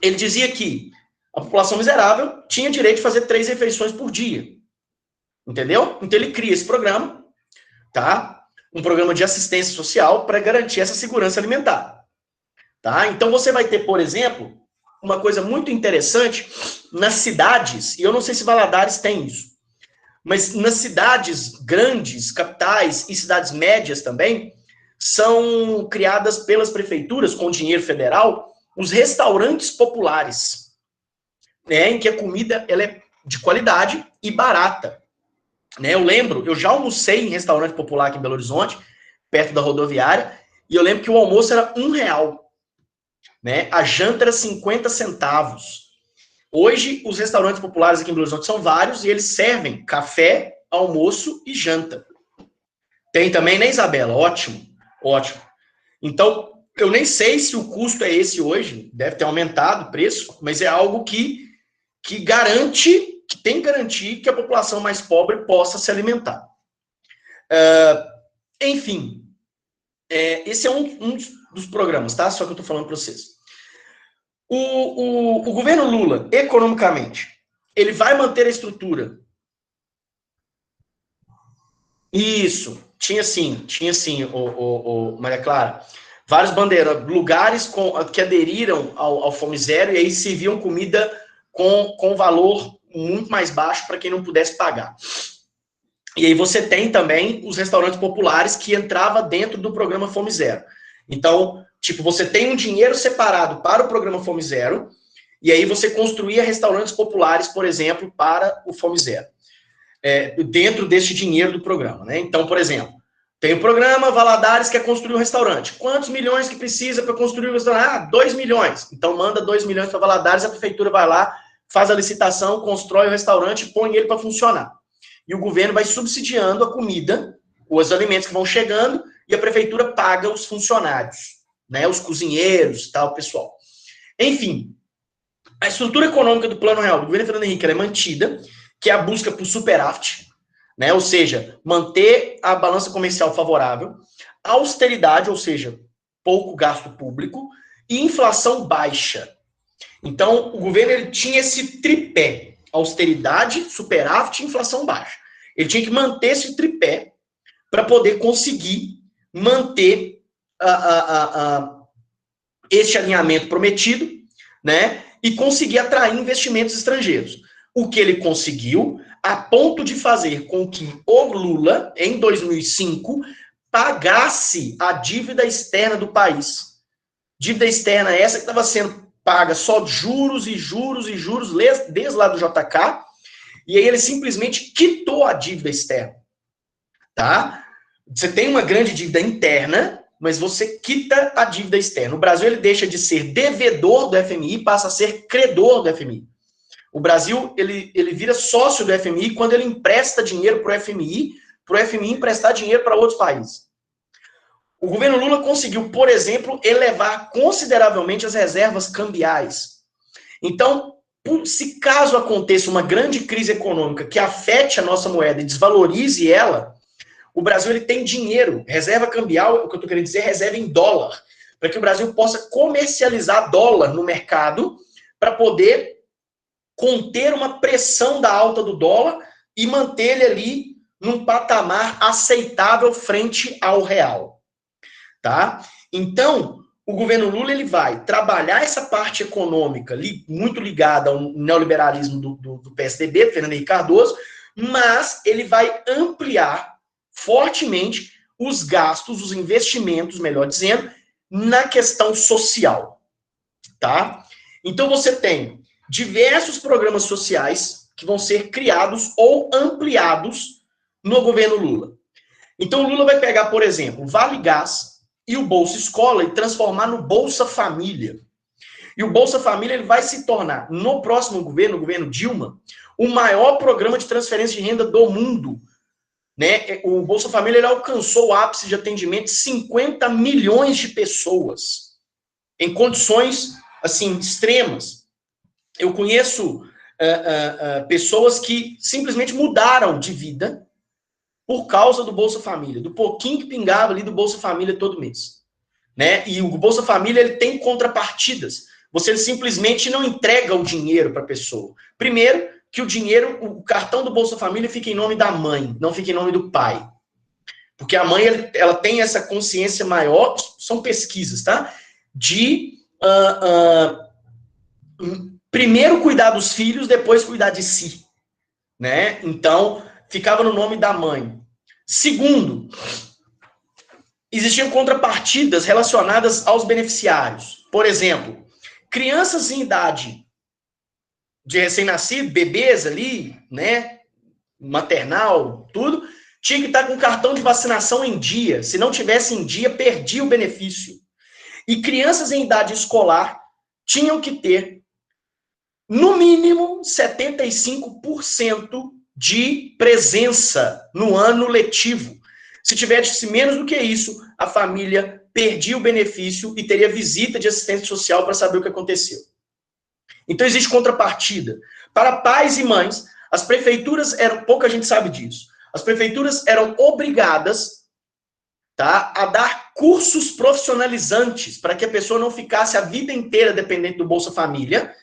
ele dizia que a população miserável tinha direito de fazer 3 refeições por dia. Entendeu? Então ele cria esse programa, tá? Um programa de assistência social para garantir essa segurança alimentar. Tá? Então você vai ter, por exemplo, uma coisa muito interessante nas cidades, e eu não sei se Valadares tem isso, mas nas cidades grandes, capitais e cidades médias também, são criadas pelas prefeituras, com dinheiro federal, os restaurantes populares, né, em que a comida ela é de qualidade e barata. Né, eu lembro, eu já almocei em restaurante popular aqui em Belo Horizonte, perto da rodoviária, e eu lembro que o almoço era R$1. Né, a janta era 50 centavos. Hoje, os restaurantes populares aqui em Belo Horizonte são vários e eles servem café, almoço e janta. Tem também, né, Isabela? Ótimo, ótimo. Então, eu nem sei se o custo é esse hoje, deve ter aumentado o preço, mas é algo que garante, que tem que garantir que a população mais pobre possa se alimentar. Enfim, esse é um dos programas, tá? Só que eu estou falando para vocês. O governo Lula, economicamente, ele vai manter a estrutura. Isso, tinha sim, Maria Clara. Vários bandeiras, lugares que aderiram ao Fome Zero e aí serviam comida com valor muito mais baixo para quem não pudesse pagar. E aí você tem também os restaurantes populares que entravam dentro do programa Fome Zero. Então, tipo, você tem um dinheiro separado para o programa Fome Zero, e aí você construía restaurantes populares, por exemplo, para o Fome Zero, dentro desse dinheiro do programa, né? Então, por exemplo, Tem o programa Valadares, que é construir um restaurante. Quantos milhões que precisa para construir um restaurante? Ah, 2 milhões. Então manda 2 milhões para Valadares, a prefeitura vai lá, faz a licitação, constrói o restaurante e põe ele para funcionar. E o governo vai subsidiando a comida, os alimentos que vão chegando, e a prefeitura paga os funcionários, né, os cozinheiros, tal, pessoal. Enfim, a estrutura econômica do Plano Real do governo Fernando Henrique ela é mantida, que é a busca por superávit, né, ou seja, manter a balança comercial favorável, austeridade, ou seja, pouco gasto público, e inflação baixa. Então, o governo ele tinha esse tripé, austeridade, superávit e inflação baixa. Ele tinha que manter esse tripé para poder conseguir manter esse alinhamento prometido, né, e conseguir atrair investimentos estrangeiros. O que ele conseguiu, a ponto de fazer com que o Lula, em 2005, pagasse a dívida externa do país. Dívida externa essa que estava sendo paga só juros e juros e juros desde lá do JK, e aí ele simplesmente quitou a dívida externa, tá? Você tem uma grande dívida interna, mas você quita a dívida externa. O Brasil ele deixa de ser devedor do FMI e passa a ser credor do FMI. O Brasil ele vira sócio do FMI quando ele empresta dinheiro para o FMI emprestar dinheiro para outros países. O governo Lula conseguiu, por exemplo, elevar consideravelmente as reservas cambiais. Então, se caso aconteça uma grande crise econômica que afete a nossa moeda e desvalorize ela, o Brasil ele tem dinheiro, reserva cambial, o que eu estou querendo dizer, reserva em dólar, para que o Brasil possa comercializar dólar no mercado para poder conter uma pressão da alta do dólar e manter ele ali num patamar aceitável frente ao real. Tá? Então, o governo Lula ele vai trabalhar essa parte econômica muito ligada ao neoliberalismo do PSDB, do Fernando Henrique Cardoso, mas ele vai ampliar fortemente os gastos, os investimentos, melhor dizendo, na questão social. Tá? Então, você tem diversos programas sociais que vão ser criados ou ampliados no governo Lula. Então, o Lula vai pegar, por exemplo, o Vale Gás e o Bolsa Escola e transformar no Bolsa Família. E o Bolsa Família ele vai se tornar, no próximo governo, o governo Dilma, o maior programa de transferência de renda do mundo. Né? O Bolsa Família ele alcançou o ápice de atendimento de 50 milhões de pessoas, em condições assim extremas. Eu conheço pessoas que simplesmente mudaram de vida por causa do Bolsa Família, do pouquinho que pingava ali do Bolsa Família todo mês. Né? E o Bolsa Família ele tem contrapartidas. Você simplesmente não entrega o dinheiro para a pessoa. Primeiro, que o dinheiro, o cartão do Bolsa Família fica em nome da mãe, não fica em nome do pai. Porque a mãe ela tem essa consciência maior, são pesquisas, tá? De primeiro cuidar dos filhos, depois cuidar de si. Né? Então, ficava no nome da mãe. Segundo, existiam contrapartidas relacionadas aos beneficiários. Por exemplo, crianças em idade de recém-nascido, bebês ali, né, maternal, tudo, tinha que estar com cartão de vacinação em dia. Se não tivesse em dia, perdia o benefício. E crianças em idade escolar tinham que ter, no mínimo, 75% de presença no ano letivo. Se tivesse menos do que isso, a família perdia o benefício e teria visita de assistente social para saber o que aconteceu. Então, existe contrapartida. Para pais e mães, as prefeituras pouca gente sabe disso, as prefeituras eram obrigadas, tá, a dar cursos profissionalizantes para que a pessoa não ficasse a vida inteira dependente do Bolsa Família,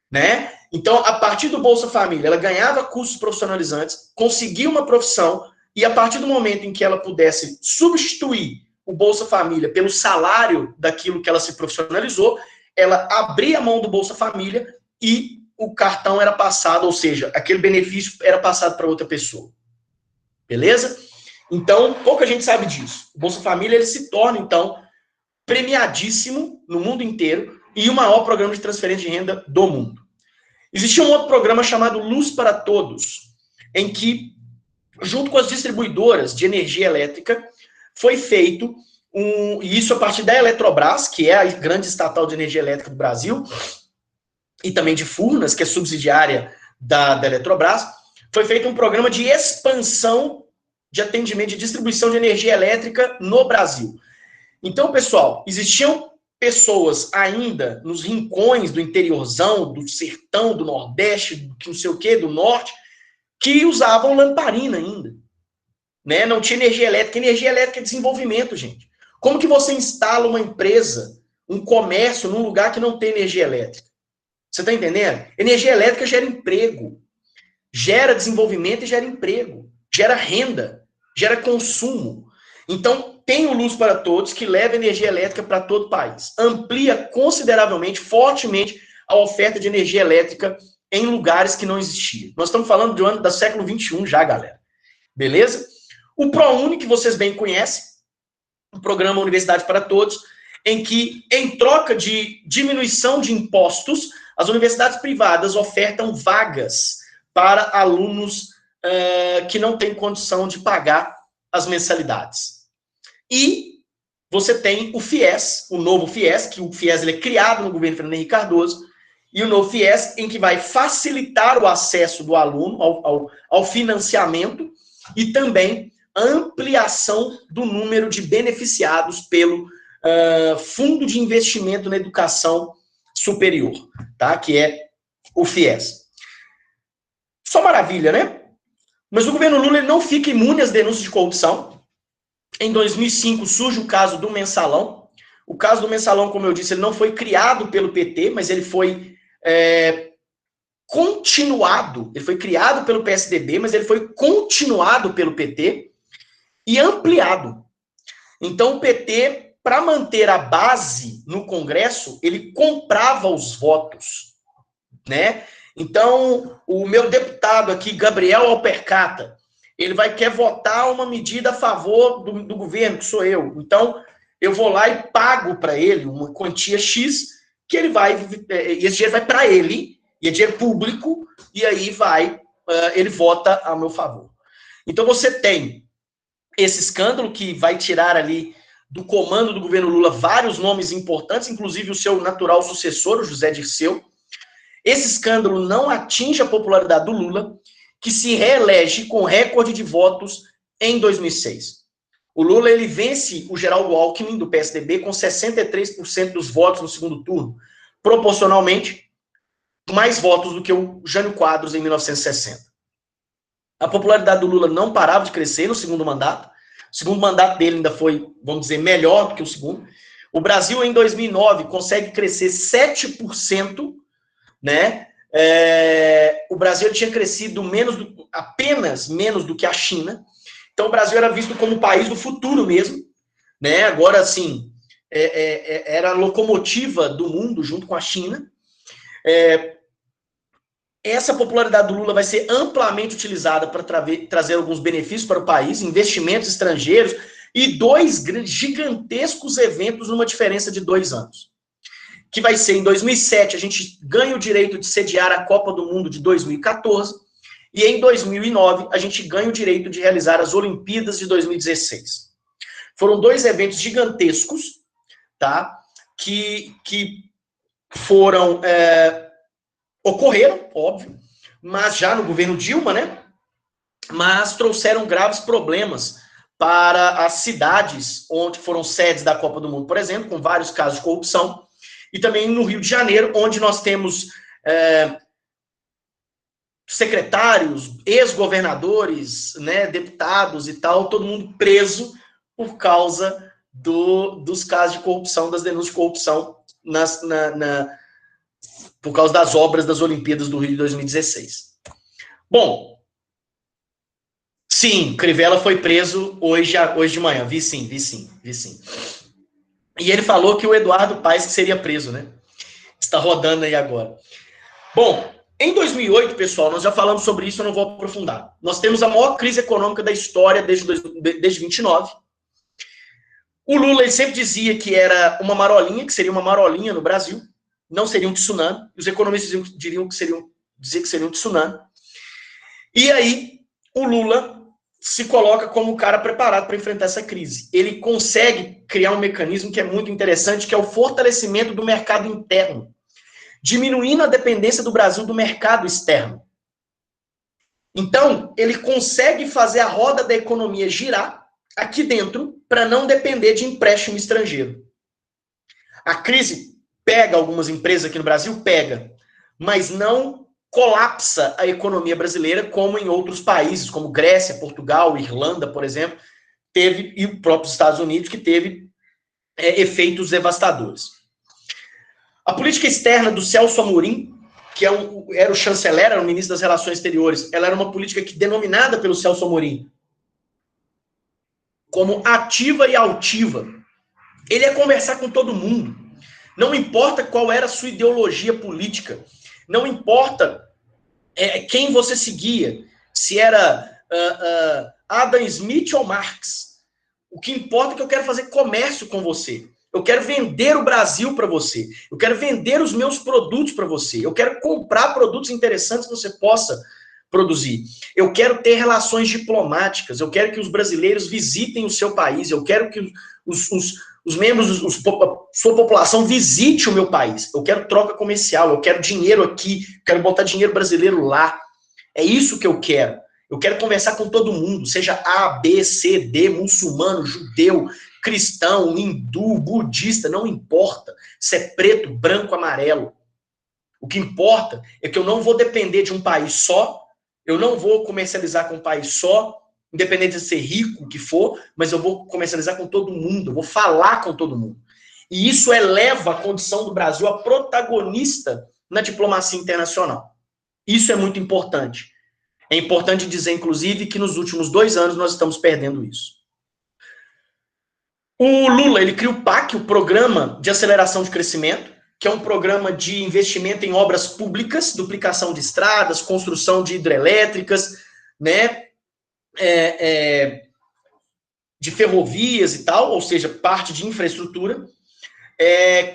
né? Então, a partir do Bolsa Família, ela ganhava cursos profissionalizantes, conseguia uma profissão, e a partir do momento em que ela pudesse substituir o Bolsa Família pelo salário daquilo que ela se profissionalizou, ela abria a mão do Bolsa Família e o cartão era passado, ou seja, aquele benefício era passado para outra pessoa. Beleza? Então, pouca gente sabe disso. O Bolsa Família ele se torna, então, premiadíssimo no mundo inteiro e o maior programa de transferência de renda do mundo. Existia um outro programa chamado Luz para Todos, em que, junto com as distribuidoras de energia elétrica, foi feito isso a partir da Eletrobras, que é a grande estatal de energia elétrica do Brasil, e também de Furnas, que é subsidiária da Eletrobras, foi feito um programa de expansão de atendimento de distribuição de energia elétrica no Brasil. Então, pessoal, existiam pessoas ainda nos rincões do interiorzão, do sertão, do Nordeste, do não sei o quê, do Norte, que usavam lamparina ainda. Né? Não tinha energia elétrica. Energia elétrica é desenvolvimento, gente. Como que você instala uma empresa, um comércio, num lugar que não tem energia elétrica? Você está entendendo? Energia elétrica gera emprego, gera desenvolvimento e gera emprego, gera renda, gera consumo. Então, tem o Luz para Todos, que leva energia elétrica para todo o país. Amplia consideravelmente, fortemente, a oferta de energia elétrica em lugares que não existiam. Nós estamos falando do ano do século XXI já, galera. Beleza? O ProUni, que vocês bem conhecem, o Programa Universidade para Todos, em que, em troca de diminuição de impostos, as universidades privadas ofertam vagas para alunos que não têm condição de pagar as mensalidades. E você tem o FIES, o novo FIES, que o FIES ele é criado no governo Fernando Henrique Cardoso, e o novo FIES, em que vai facilitar o acesso do aluno ao financiamento e também a ampliação do número de beneficiados pelo Fundo de Investimento na Educação Superior, tá? Que é o FIES. Só maravilha, né? Mas o governo Lula ele não fica imune às denúncias de corrupção. Em 2005 surge o caso do Mensalão. O caso do Mensalão, como eu disse, ele não foi criado pelo PT, mas ele foi continuado. Ele foi criado pelo PSDB, mas ele foi continuado pelo PT e ampliado. Então o PT, para manter a base no Congresso, ele comprava os votos, né? Então, o meu deputado aqui, Gabriel Alpercata, ele quer votar uma medida a favor do governo, que sou eu. Então, eu vou lá e pago para ele uma quantia X, que ele e esse dinheiro vai para ele, e é dinheiro público, e aí ele vota a meu favor. Então, você tem esse escândalo que vai tirar ali do comando do governo Lula vários nomes importantes, inclusive o seu natural sucessor, o José Dirceu. Esse escândalo não atinge a popularidade do Lula, que se reelege com recorde de votos em 2006. O Lula ele vence o Geraldo Alckmin, do PSDB, com 63% dos votos no segundo turno, proporcionalmente mais votos do que o Jânio Quadros em 1960. A popularidade do Lula não parava de crescer no segundo mandato. O segundo mandato dele ainda foi, vamos dizer, melhor do que o segundo. O Brasil, em 2009, consegue crescer 7%, né? O Brasil tinha crescido apenas menos do que a China. Então, o Brasil era visto como o país do futuro mesmo, né? Agora, assim, era a locomotiva do mundo junto com a China. Essa popularidade do Lula vai ser amplamente utilizada para trazer alguns benefícios para o país, investimentos estrangeiros e 2 gigantescos eventos numa diferença de 2 anos. Que vai ser em 2007, a gente ganha o direito de sediar a Copa do Mundo de 2014, e em 2009, a gente ganha o direito de realizar as Olimpíadas de 2016. Foram 2 eventos gigantescos, tá? Que ocorreram, óbvio, mas já no governo Dilma, né? Mas trouxeram graves problemas para as cidades onde foram sedes da Copa do Mundo, por exemplo, com vários casos de corrupção, e também no Rio de Janeiro, onde nós temos secretários, ex-governadores, né, deputados e tal, todo mundo preso por causa dos casos de corrupção, das denúncias de corrupção por causa das obras das Olimpíadas do Rio de 2016. Bom, sim, Crivella foi preso hoje de manhã. Vi sim. E ele falou que o Eduardo Paes que seria preso, né? Está rodando aí agora. Bom, em 2008, pessoal, nós já falamos sobre isso, eu não vou aprofundar. Nós temos a maior crise econômica da história desde 29. O Lula ele sempre dizia que era uma marolinha, que seria uma marolinha no Brasil, não seria um tsunami. Os economistas diziam que seria um tsunami. E aí, o Lula se coloca como o cara preparado para enfrentar essa crise. Ele consegue criar um mecanismo que é muito interessante, que é o fortalecimento do mercado interno, diminuindo a dependência do Brasil do mercado externo. Então, ele consegue fazer a roda da economia girar aqui dentro para não depender de empréstimo estrangeiro. A crise pega algumas empresas aqui no Brasil, pega, mas não colapsa a economia brasileira como em outros países, como Grécia, Portugal, Irlanda, por exemplo, teve, e o próprio Estados Unidos, que teve efeitos devastadores. A política externa do Celso Amorim, que era o chanceler, era o ministro das Relações Exteriores, ela era uma política que, denominada pelo Celso Amorim como ativa e altiva. Ele ia conversar com todo mundo. Não importa qual era a sua ideologia política, não importa quem você seguia, se era Adam Smith ou Marx. O que importa é que eu quero fazer comércio com você. Eu quero vender o Brasil para você. Eu quero vender os meus produtos para você. Eu quero comprar produtos interessantes que você possa produzir. Eu quero ter relações diplomáticas. Eu quero que os brasileiros visitem o seu país. Eu quero que os membros, sua população visite o meu país. Eu quero troca comercial. Eu quero dinheiro aqui. Eu quero botar dinheiro brasileiro lá. É isso que eu quero. Eu quero conversar com todo mundo, seja A, B, C, D, muçulmano, judeu, cristão, hindu, budista, não importa se é preto, branco, amarelo. O que importa é que eu não vou depender de um país só, eu não vou comercializar com um país só, independente de ser rico, o que for, mas eu vou comercializar com todo mundo, eu vou falar com todo mundo. E isso eleva a condição do Brasil a protagonista na diplomacia internacional. Isso é muito importante. É importante dizer, inclusive, que nos últimos 2 anos nós estamos perdendo isso. O Lula, ele cria o PAC, o Programa de Aceleração de Crescimento, que é um programa de investimento em obras públicas, duplicação de estradas, construção de hidrelétricas, né, de ferrovias e tal, ou seja, parte de infraestrutura.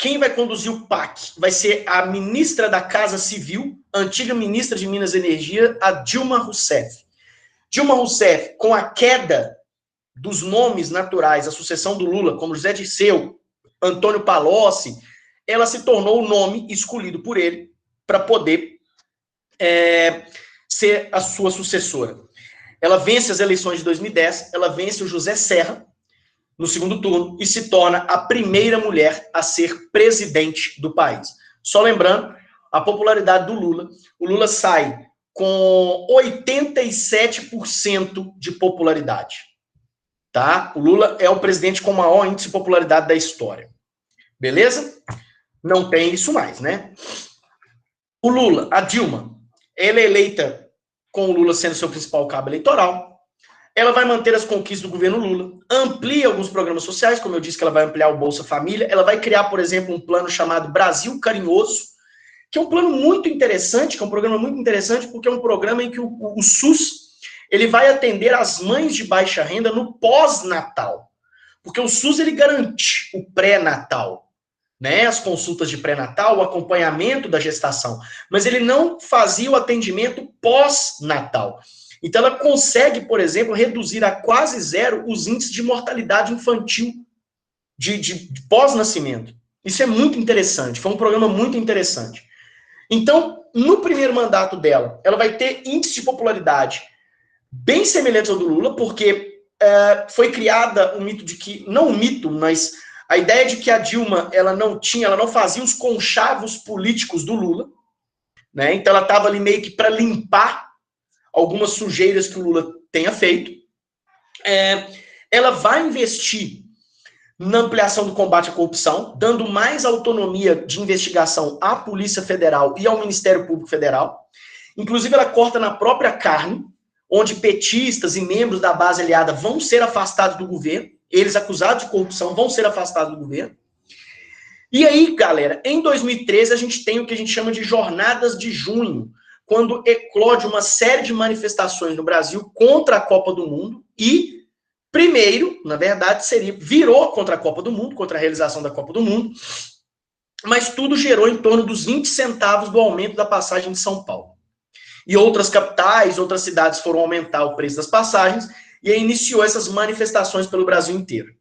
Quem vai conduzir o PAC vai ser a ministra da Casa Civil, antiga ministra de Minas e Energia, a Dilma Rousseff. Dilma Rousseff, com a queda dos nomes naturais, a sucessão do Lula, como José Dirceu, Antônio Palocci, ela se tornou o nome escolhido por ele para poder ser a sua sucessora. Ela vence as eleições de 2010, ela vence o José Serra no segundo turno e se torna a primeira mulher a ser presidente do país. Só lembrando, a popularidade do Lula, o Lula sai com 87% de popularidade. Tá? O Lula é o presidente com o maior índice de popularidade da história. Beleza? Não tem isso mais, né? O Lula, a Dilma, ela é eleita com o Lula sendo seu principal cabo eleitoral. Ela vai manter as conquistas do governo Lula, amplia alguns programas sociais, como eu disse que ela vai ampliar o Bolsa Família, ela vai criar, por exemplo, um plano chamado Brasil Carinhoso, que é um plano muito interessante, que é um programa muito interessante, porque é um programa em que o SUS ele vai atender as mães de baixa renda no pós-natal. Porque o SUS ele garante o pré-natal, né? As consultas de pré-natal, o acompanhamento da gestação, mas ele não fazia o atendimento pós-natal. Então ela consegue, por exemplo, reduzir a quase zero os índices de mortalidade infantil de pós-nascimento. Isso é muito interessante, foi um programa muito interessante. Então, no primeiro mandato dela, ela vai ter índice de popularidade bem semelhantes ao do Lula, porque foi criada um mito de que, não um mito, mas a ideia de que a Dilma ela não fazia os conchavos políticos do Lula, né? Então ela estava ali meio que para limpar algumas sujeiras que o Lula tenha feito. Ela vai investir na ampliação do combate à corrupção, dando mais autonomia de investigação à Polícia Federal e ao Ministério Público Federal. Inclusive ela corta na própria carne, onde petistas e membros da base aliada vão ser afastados do governo, eles acusados de corrupção vão ser afastados do governo. E aí, galera, em 2013 a gente tem o que a gente chama de Jornadas de Junho, quando eclode uma série de manifestações no Brasil contra a Copa do Mundo e, primeiro, na verdade, virou contra a Copa do Mundo, contra a realização da Copa do Mundo, mas tudo gerou em torno dos 20 centavos do aumento da passagem de São Paulo. E outras capitais, outras cidades foram aumentar o preço das passagens, e aí iniciou essas manifestações pelo Brasil inteiro.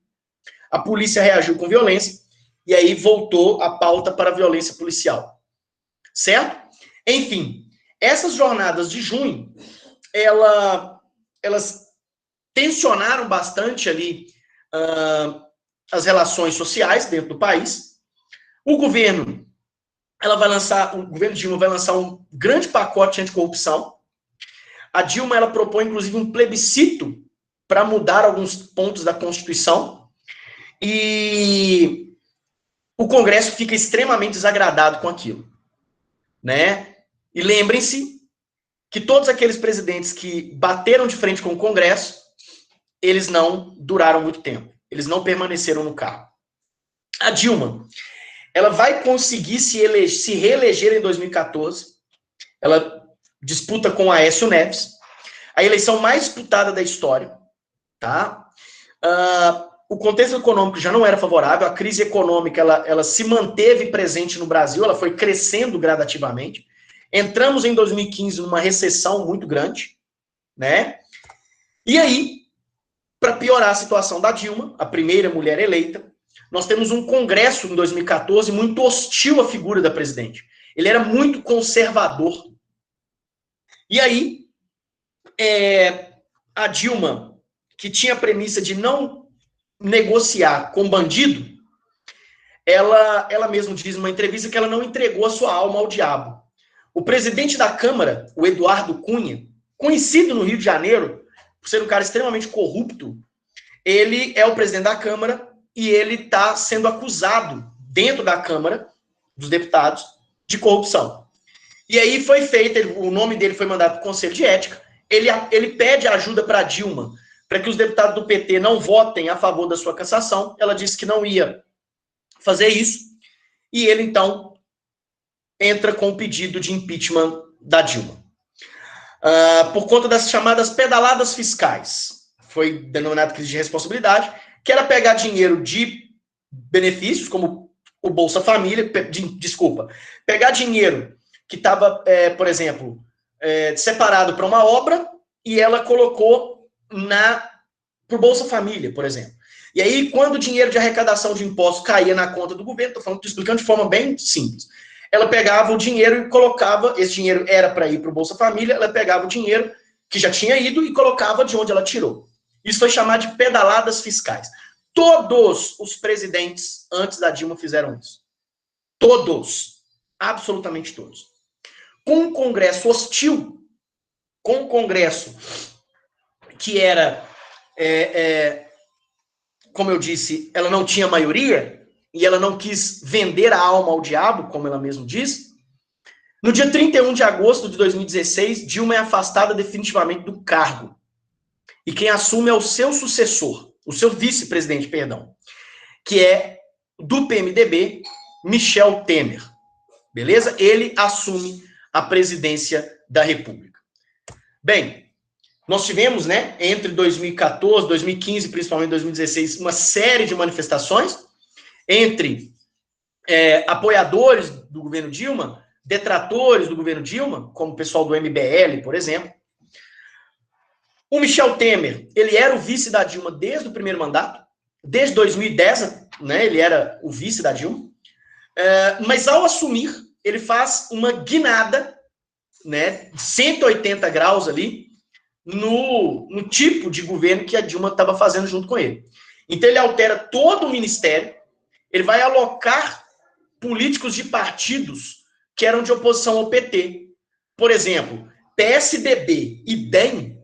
A polícia reagiu com violência, e aí voltou a pauta para a violência policial. Certo? Enfim, essas jornadas de junho, elas tensionaram bastante ali as relações sociais dentro do país. O governo Dilma vai lançar um grande pacote anticorrupção. A Dilma, ela propõe, inclusive, um plebiscito para mudar alguns pontos da Constituição. E o Congresso fica extremamente desagradado com aquilo, né? E lembrem-se que todos aqueles presidentes que bateram de frente com o Congresso, eles não duraram muito tempo. Eles não permaneceram no cargo. A Dilma, ela vai conseguir se reeleger em 2014. Ela disputa com Aécio Neves. A eleição mais disputada da história. Tá? O contexto econômico já não era favorável. A crise econômica ela se manteve presente no Brasil. Ela foi crescendo gradativamente. Entramos em 2015 numa recessão muito grande. Né? E aí, para piorar a situação da Dilma, a primeira mulher eleita, nós temos um Congresso em 2014 muito hostil à figura da presidente. Ele era muito conservador. E aí, a Dilma, que tinha a premissa de não negociar com bandido, ela mesma diz numa entrevista que ela não entregou a sua alma ao diabo. O presidente da Câmara, o Eduardo Cunha, conhecido no Rio de Janeiro por ser um cara extremamente corrupto, ele é o presidente da Câmara e ele está sendo acusado dentro da Câmara dos Deputados de corrupção. E aí foi feito, o nome dele foi mandado para o Conselho de Ética, ele pede ajuda para a Dilma, para que os deputados do PT não votem a favor da sua cassação. Ela disse que não ia fazer isso, e ele, então, entra com o pedido de impeachment da Dilma. Por conta das chamadas pedaladas fiscais. Foi denominado crise de responsabilidade, que era pegar dinheiro de benefícios, como o Bolsa Família, pegar dinheiro que estava, por exemplo, separado para uma obra, e ela colocou para o Bolsa Família, por exemplo. E aí, quando o dinheiro de arrecadação de impostos caía na conta do governo, estou explicando de forma bem simples, ela pegava o dinheiro e colocava, esse dinheiro era para ir para o Bolsa Família, ela pegava o dinheiro que já tinha ido e colocava de onde ela tirou. Isso foi chamado de pedaladas fiscais. Todos os presidentes antes da Dilma fizeram isso. Todos. Absolutamente todos. Com um Congresso hostil, com um Congresso que era, como eu disse, ela não tinha maioria, e ela não quis vender a alma ao diabo, como ela mesma diz. No dia 31 de agosto de 2016, Dilma é afastada definitivamente do cargo. E quem assume é o seu sucessor, o seu vice-presidente, perdão, que é do PMDB, Michel Temer. Beleza? Ele assume a presidência da República. Bem, nós tivemos, né, entre 2014, 2015, principalmente 2016, uma série de manifestações entre apoiadores do governo Dilma, detratores do governo Dilma, como o pessoal do MBL, por exemplo. O Michel Temer, ele era o vice da Dilma desde o primeiro mandato, desde 2010, né, ele era o vice da Dilma, mas ao assumir, ele faz uma guinada, né, 180 graus ali, no tipo de governo que a Dilma estava fazendo junto com ele. Então ele altera todo o ministério, ele vai alocar políticos de partidos que eram de oposição ao PT. Por exemplo, PSDB e DEM,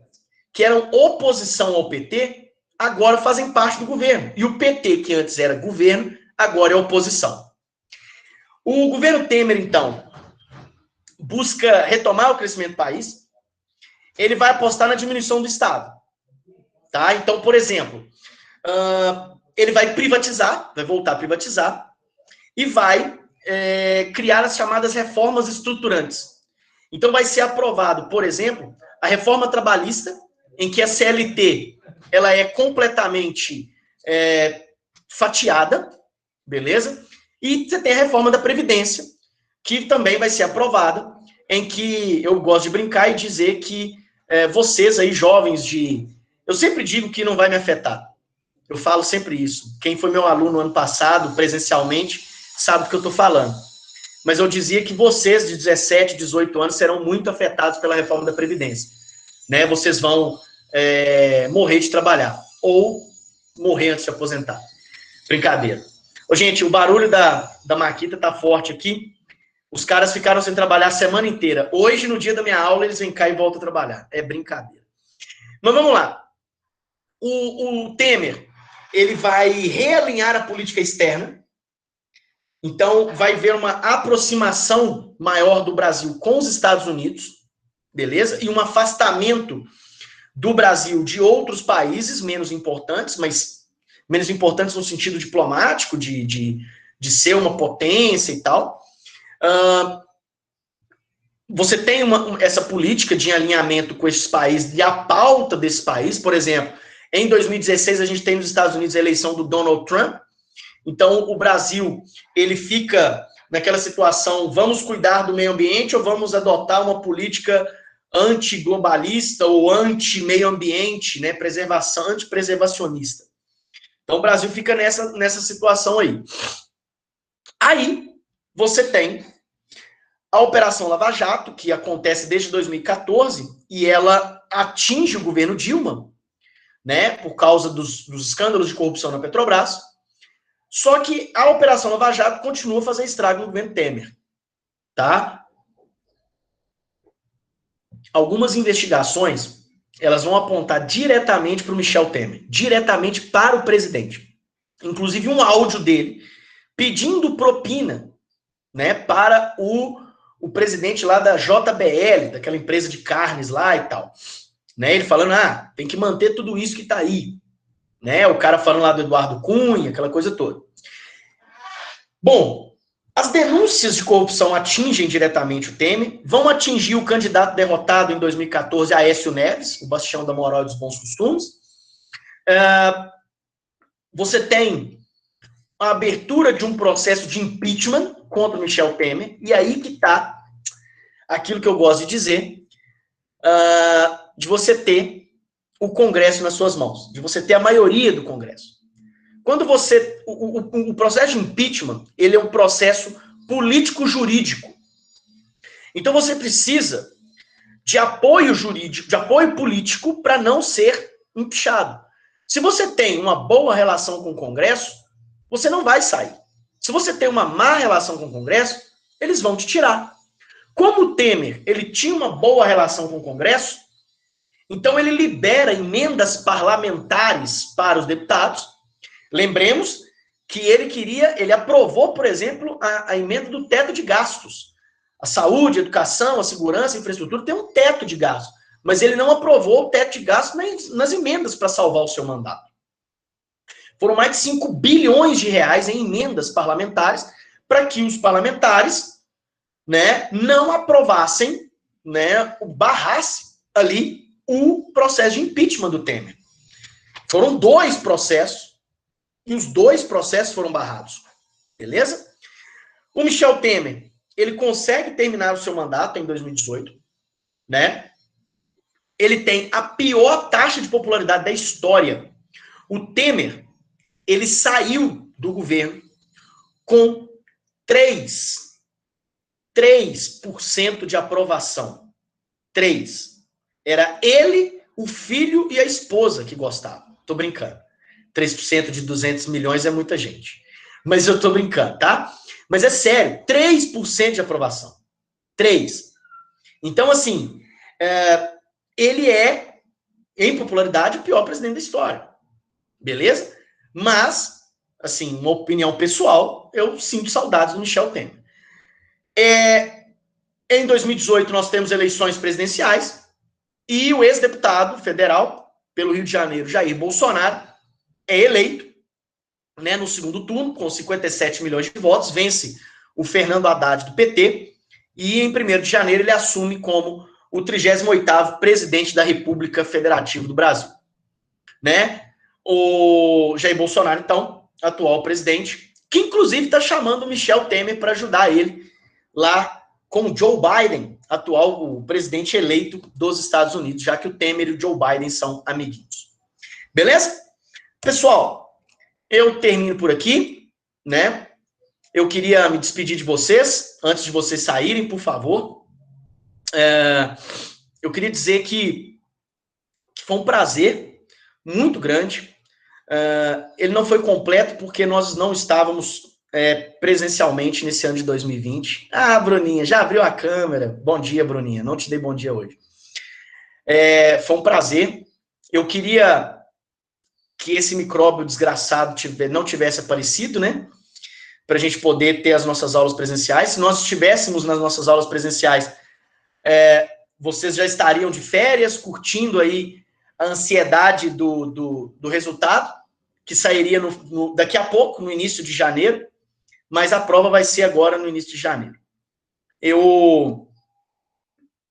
que eram oposição ao PT, agora fazem parte do governo. E o PT, que antes era governo, agora é oposição. O governo Temer, então, busca retomar o crescimento do país. Ele vai apostar na diminuição do Estado. Tá? Então, por exemplo, ele vai privatizar, vai voltar a privatizar, e vai criar as chamadas reformas estruturantes. Então, vai ser aprovado, por exemplo, a reforma trabalhista, em que a CLT ela é completamente fatiada, beleza? E você tem a reforma da Previdência, que também vai ser aprovada, em que eu gosto de brincar e dizer que vocês aí, jovens de Eu sempre digo que não vai me afetar. Eu falo sempre isso. Quem foi meu aluno ano passado, presencialmente, sabe do que eu estou falando. Mas eu dizia que vocês de 17, 18 anos serão muito afetados pela reforma da Previdência. Né? Vocês vão morrer de trabalhar. Ou morrer antes de aposentar. Brincadeira. Ô, gente, o barulho da Maquita tá forte aqui. Os caras ficaram sem trabalhar a semana inteira. Hoje, no dia da minha aula, eles vêm cá e voltam a trabalhar. É brincadeira. Mas vamos lá. O Temer, ele vai realinhar a política externa. Então, vai haver uma aproximação maior do Brasil com os Estados Unidos, beleza? E um afastamento do Brasil de outros países menos importantes, mas menos importantes no sentido diplomático, de ser uma potência e tal. Você tem essa política de alinhamento com esses países e a pauta desse país. Por exemplo, em 2016, a gente tem nos Estados Unidos a eleição do Donald Trump. Então, o Brasil, ele fica naquela situação, vamos cuidar do meio ambiente ou vamos adotar uma política antiglobalista ou anti-meio ambiente, né, antipreservacionista. Então, o Brasil fica nessa situação aí. Aí, você tem a Operação Lava Jato, que acontece desde 2014, e ela atinge o governo Dilma, né, por causa dos escândalos de corrupção na Petrobras. Só que a Operação Lava Jato continua a fazer estrago no governo Temer, tá? Algumas investigações, elas vão apontar diretamente para o Michel Temer, diretamente para o presidente. Inclusive um áudio dele pedindo propina, né, para o presidente lá da JBL, daquela empresa de carnes lá e tal. Né, ele falando, tem que manter tudo isso que tá aí. Né, o cara falando lá do Eduardo Cunha, aquela coisa toda. Bom, as denúncias de corrupção atingem diretamente o Temer, vão atingir o candidato derrotado em 2014, Aécio Neves, o bastião da moral e dos bons costumes. Você tem a abertura de um processo de impeachment contra o Michel Temer, e aí que está aquilo que eu gosto de dizer, de você ter o Congresso nas suas mãos, de você ter a maioria do Congresso. Quando você... O processo de impeachment, ele é um processo político-jurídico. Então você precisa de apoio jurídico, de apoio político para não ser empichado. Se você tem uma boa relação com o Congresso, você não vai sair. Se você tem uma má relação com o Congresso, eles vão te tirar. Como o Temer, ele tinha uma boa relação com o Congresso, então ele libera emendas parlamentares para os deputados. Lembremos que ele aprovou, por exemplo, a emenda do teto de gastos. A saúde, a educação, a segurança, a infraestrutura tem um teto de gastos, mas ele não aprovou o teto de gastos nas emendas para salvar o seu mandato. Foram mais de 5 bilhões de reais em emendas parlamentares para que os parlamentares, né, não aprovassem, né, barrasse ali o processo de impeachment do Temer. Foram 2 processos e os 2 processos foram barrados. Beleza? O Michel Temer, ele consegue terminar o seu mandato em 2018, né? Ele tem a pior taxa de popularidade da história. O Temer, ele saiu do governo com 3% de aprovação. 3%. Era ele, o filho e a esposa que gostavam. Tô brincando. 3% de 200 milhões é muita gente. Mas eu tô brincando, tá? Mas é sério, 3% de aprovação. 3%. Então, assim, ele é, em popularidade, o pior presidente da história. Beleza? Mas, assim, uma opinião pessoal, eu sinto saudades do Michel Temer. Em 2018, nós temos eleições presidenciais e o ex-deputado federal pelo Rio de Janeiro, Jair Bolsonaro, é eleito, né, no segundo turno, com 57 milhões de votos, vence o Fernando Haddad do PT e em 1º de janeiro ele assume como o 38º presidente da República Federativa do Brasil. Né? O Jair Bolsonaro, então, atual presidente, que inclusive está chamando o Michel Temer para ajudar ele lá com o Joe Biden, atual presidente eleito dos Estados Unidos, já que o Temer e o Joe Biden são amiguinhos. Beleza? Pessoal, eu termino por aqui, né? Eu queria me despedir de vocês, antes de vocês saírem, por favor. Eu queria dizer que foi um prazer muito grande. Ele não foi completo porque nós não estávamos presencialmente nesse ano de 2020. Ah, Bruninha, já abriu a câmera. Bom dia, Bruninha. Não te dei bom dia hoje. Foi um prazer. Eu queria que esse micróbio desgraçado não tivesse aparecido, né? Para a gente poder ter as nossas aulas presenciais. Se nós estivéssemos nas nossas aulas presenciais, vocês já estariam de férias, curtindo aí a ansiedade do resultado, que sairia daqui a pouco, no início de janeiro, mas a prova vai ser agora no início de janeiro.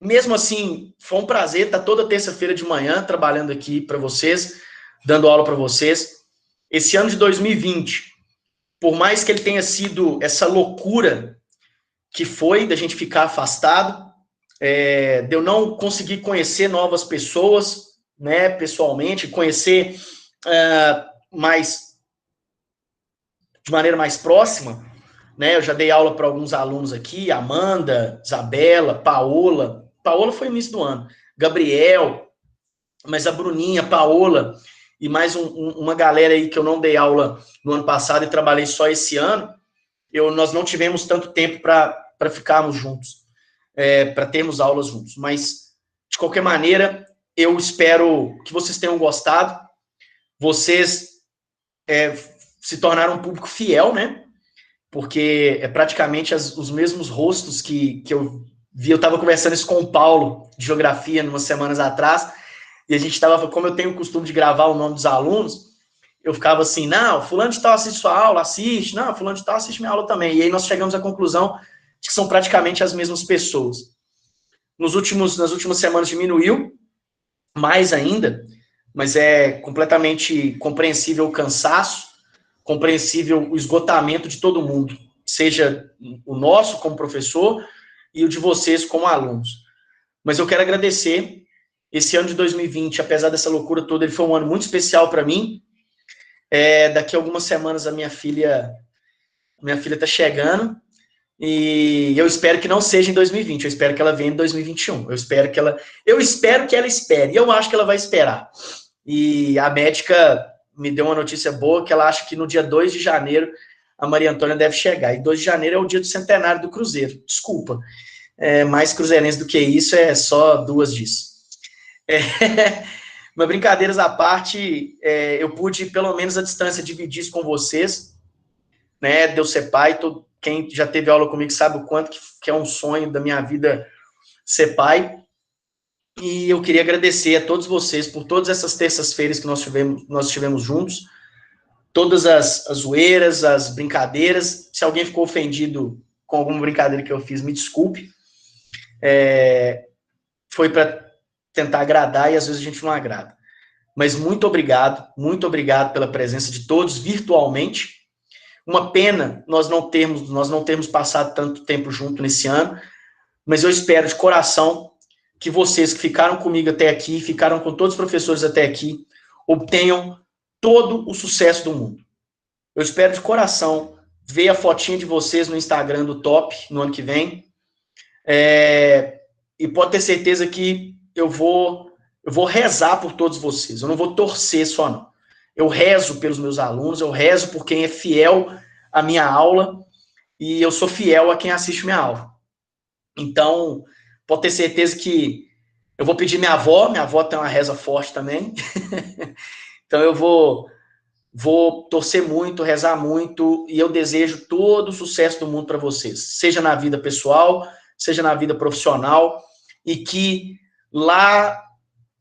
Mesmo assim, foi um prazer estar toda terça-feira de manhã trabalhando aqui para vocês, dando aula para vocês. Esse ano de 2020, por mais que ele tenha sido essa loucura que foi da gente ficar afastado, de eu não conseguir conhecer novas pessoas, né, pessoalmente, conhecer de maneira mais próxima, né? Eu já dei aula para alguns alunos aqui, Amanda, Isabela, Paola foi no início do ano, Gabriel, mas a Bruninha, Paola e mais uma galera aí que eu não dei aula no ano passado e trabalhei só esse ano, nós não tivemos tanto tempo para ficarmos juntos, para termos aulas juntos, mas de qualquer maneira, eu espero que vocês tenham gostado. Vocês se tornaram um público fiel, né? Porque é praticamente os mesmos rostos que eu vi. Eu estava conversando isso com o Paulo, de Geografia, umas semanas atrás, e a gente estava, como eu tenho o costume de gravar o nome dos alunos, eu ficava assim, não, fulano de tal assiste sua aula, assiste, não, fulano de tal assiste minha aula também. E aí nós chegamos à conclusão de que são praticamente as mesmas pessoas. Nas últimas semanas diminuiu, mais ainda, mas é completamente compreensível o cansaço, compreensível o esgotamento de todo mundo, seja o nosso como professor e o de vocês como alunos. Mas eu quero agradecer. Esse ano de 2020, apesar dessa loucura toda, ele foi um ano muito especial para mim. Daqui a algumas semanas a minha filha está chegando e eu espero que não seja em 2020, eu espero que ela venha em 2021. Eu espero que ela espere, e eu acho que ela vai esperar. E a médica me deu uma notícia boa, que ela acha que no dia 2 de janeiro a Maria Antônia deve chegar. E 2 de janeiro é o dia do centenário do Cruzeiro. Desculpa. Mais cruzeirense do que isso, é só 2 disso. Mas brincadeiras à parte, eu pude, pelo menos à distância, dividir isso com vocês, né? De eu ser pai. Quem já teve aula comigo sabe o quanto que é um sonho da minha vida ser pai. E eu queria agradecer a todos vocês por todas essas terças-feiras que nós estivemos juntos, todas as zoeiras, as brincadeiras. Se alguém ficou ofendido com alguma brincadeira que eu fiz, me desculpe. Foi para tentar agradar e às vezes a gente não agrada. Mas muito obrigado pela presença de todos virtualmente. Uma pena nós não termos passado tanto tempo junto nesse ano, mas eu espero de coração que vocês que ficaram comigo até aqui, ficaram com todos os professores até aqui, obtenham todo o sucesso do mundo. Eu espero de coração ver a fotinha de vocês no Instagram do Top no ano que vem. E pode ter certeza que eu vou rezar por todos vocês. Eu não vou torcer só, não. Eu rezo pelos meus alunos, eu rezo por quem é fiel à minha aula, e eu sou fiel a quem assiste minha aula. Então, pode ter certeza que eu vou pedir minha avó tem uma reza forte também. Então, eu vou torcer muito, rezar muito, e eu desejo todo o sucesso do mundo para vocês, seja na vida pessoal, seja na vida profissional, e que lá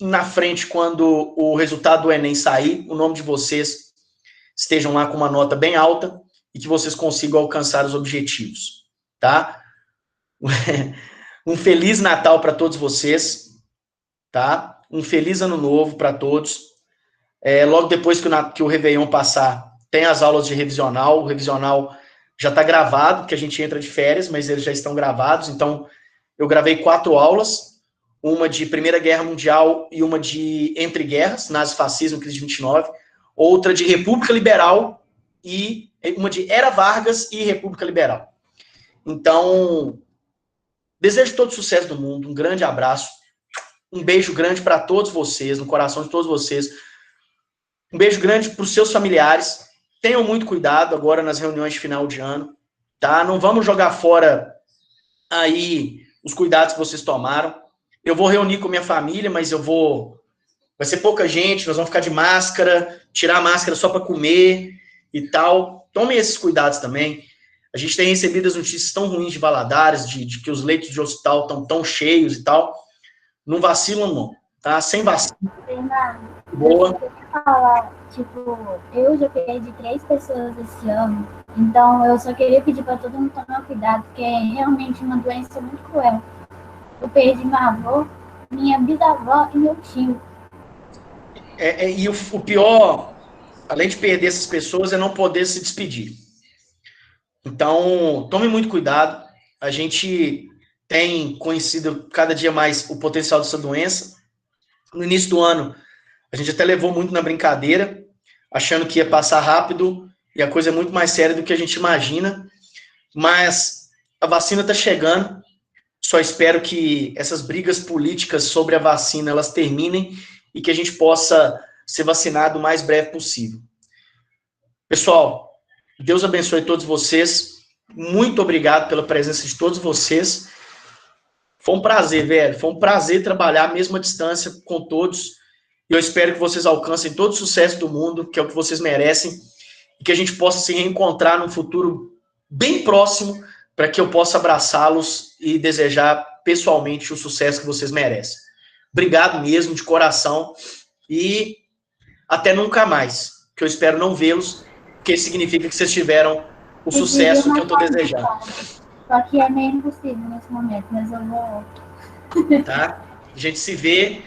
na frente, quando o resultado do Enem sair, o nome de vocês estejam lá com uma nota bem alta e que vocês consigam alcançar os objetivos, tá? Um Feliz Natal para todos vocês, tá? Um Feliz Ano Novo para todos. Logo depois que o Réveillon passar, tem as aulas de revisional. O revisional já está gravado, porque a gente entra de férias, mas eles já estão gravados. Então, eu gravei 4 aulas. uma de Primeira Guerra Mundial e uma de Entre Guerras, Nazifascismo, Crise de 29, outra de República Liberal e uma de Era Vargas e República Liberal. Então, desejo todo o sucesso do mundo, um grande abraço, um beijo grande para todos vocês, no coração de todos vocês, um beijo grande para os seus familiares, tenham muito cuidado agora nas reuniões de final de ano, tá? Não vamos jogar fora aí os cuidados que vocês tomaram. Eu vou reunir com minha família, mas vai ser pouca gente, nós vamos ficar de máscara, tirar a máscara só para comer e tal. Tomem esses cuidados também. A gente tem recebido as notícias tão ruins de Valadares, de que os leitos de hospital estão tão cheios e tal. Não vacilam, não, tá? Sem vacina. Boa.
Eu queria falar, tipo, eu já perdi 3 pessoas esse ano, então eu só queria pedir para todo mundo tomar cuidado, porque é realmente uma doença muito cruel. Eu perdi minha avó, minha bisavó e meu tio.
E o pior, além de perder essas pessoas, é não poder se despedir. Então, tome muito cuidado. A gente tem conhecido cada dia mais o potencial dessa doença. No início do ano, a gente até levou muito na brincadeira, achando que ia passar rápido, e a coisa é muito mais séria do que a gente imagina. Mas a vacina está chegando. Só espero que essas brigas políticas sobre a vacina elas terminem e que a gente possa ser vacinado o mais breve possível. Pessoal, Deus abençoe todos vocês. Muito obrigado pela presença de todos vocês. Foi um prazer, velho. Foi um prazer trabalhar mesmo à distância com todos. E eu espero que vocês alcancem todo o sucesso do mundo, que é o que vocês merecem, e que a gente possa se reencontrar num futuro bem próximo, para que eu possa abraçá-los e desejar pessoalmente o sucesso que vocês merecem. Obrigado mesmo, de coração, e até nunca mais, que eu espero não vê-los, porque significa que vocês tiveram o sucesso que eu estou desejando.
Só que é meio impossível nesse momento, mas eu vou...
Tá? A gente se vê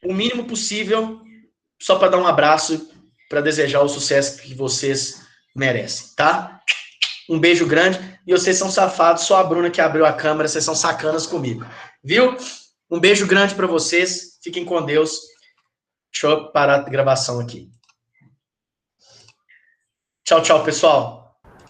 o mínimo possível, só para dar um abraço, para desejar o sucesso que vocês merecem, tá? Um beijo grande. E vocês são safados, só a Bruna que abriu a câmera, vocês são sacanas comigo. Viu? Um beijo grande para vocês. Fiquem com Deus. Deixa eu parar a gravação aqui. Tchau, tchau, pessoal.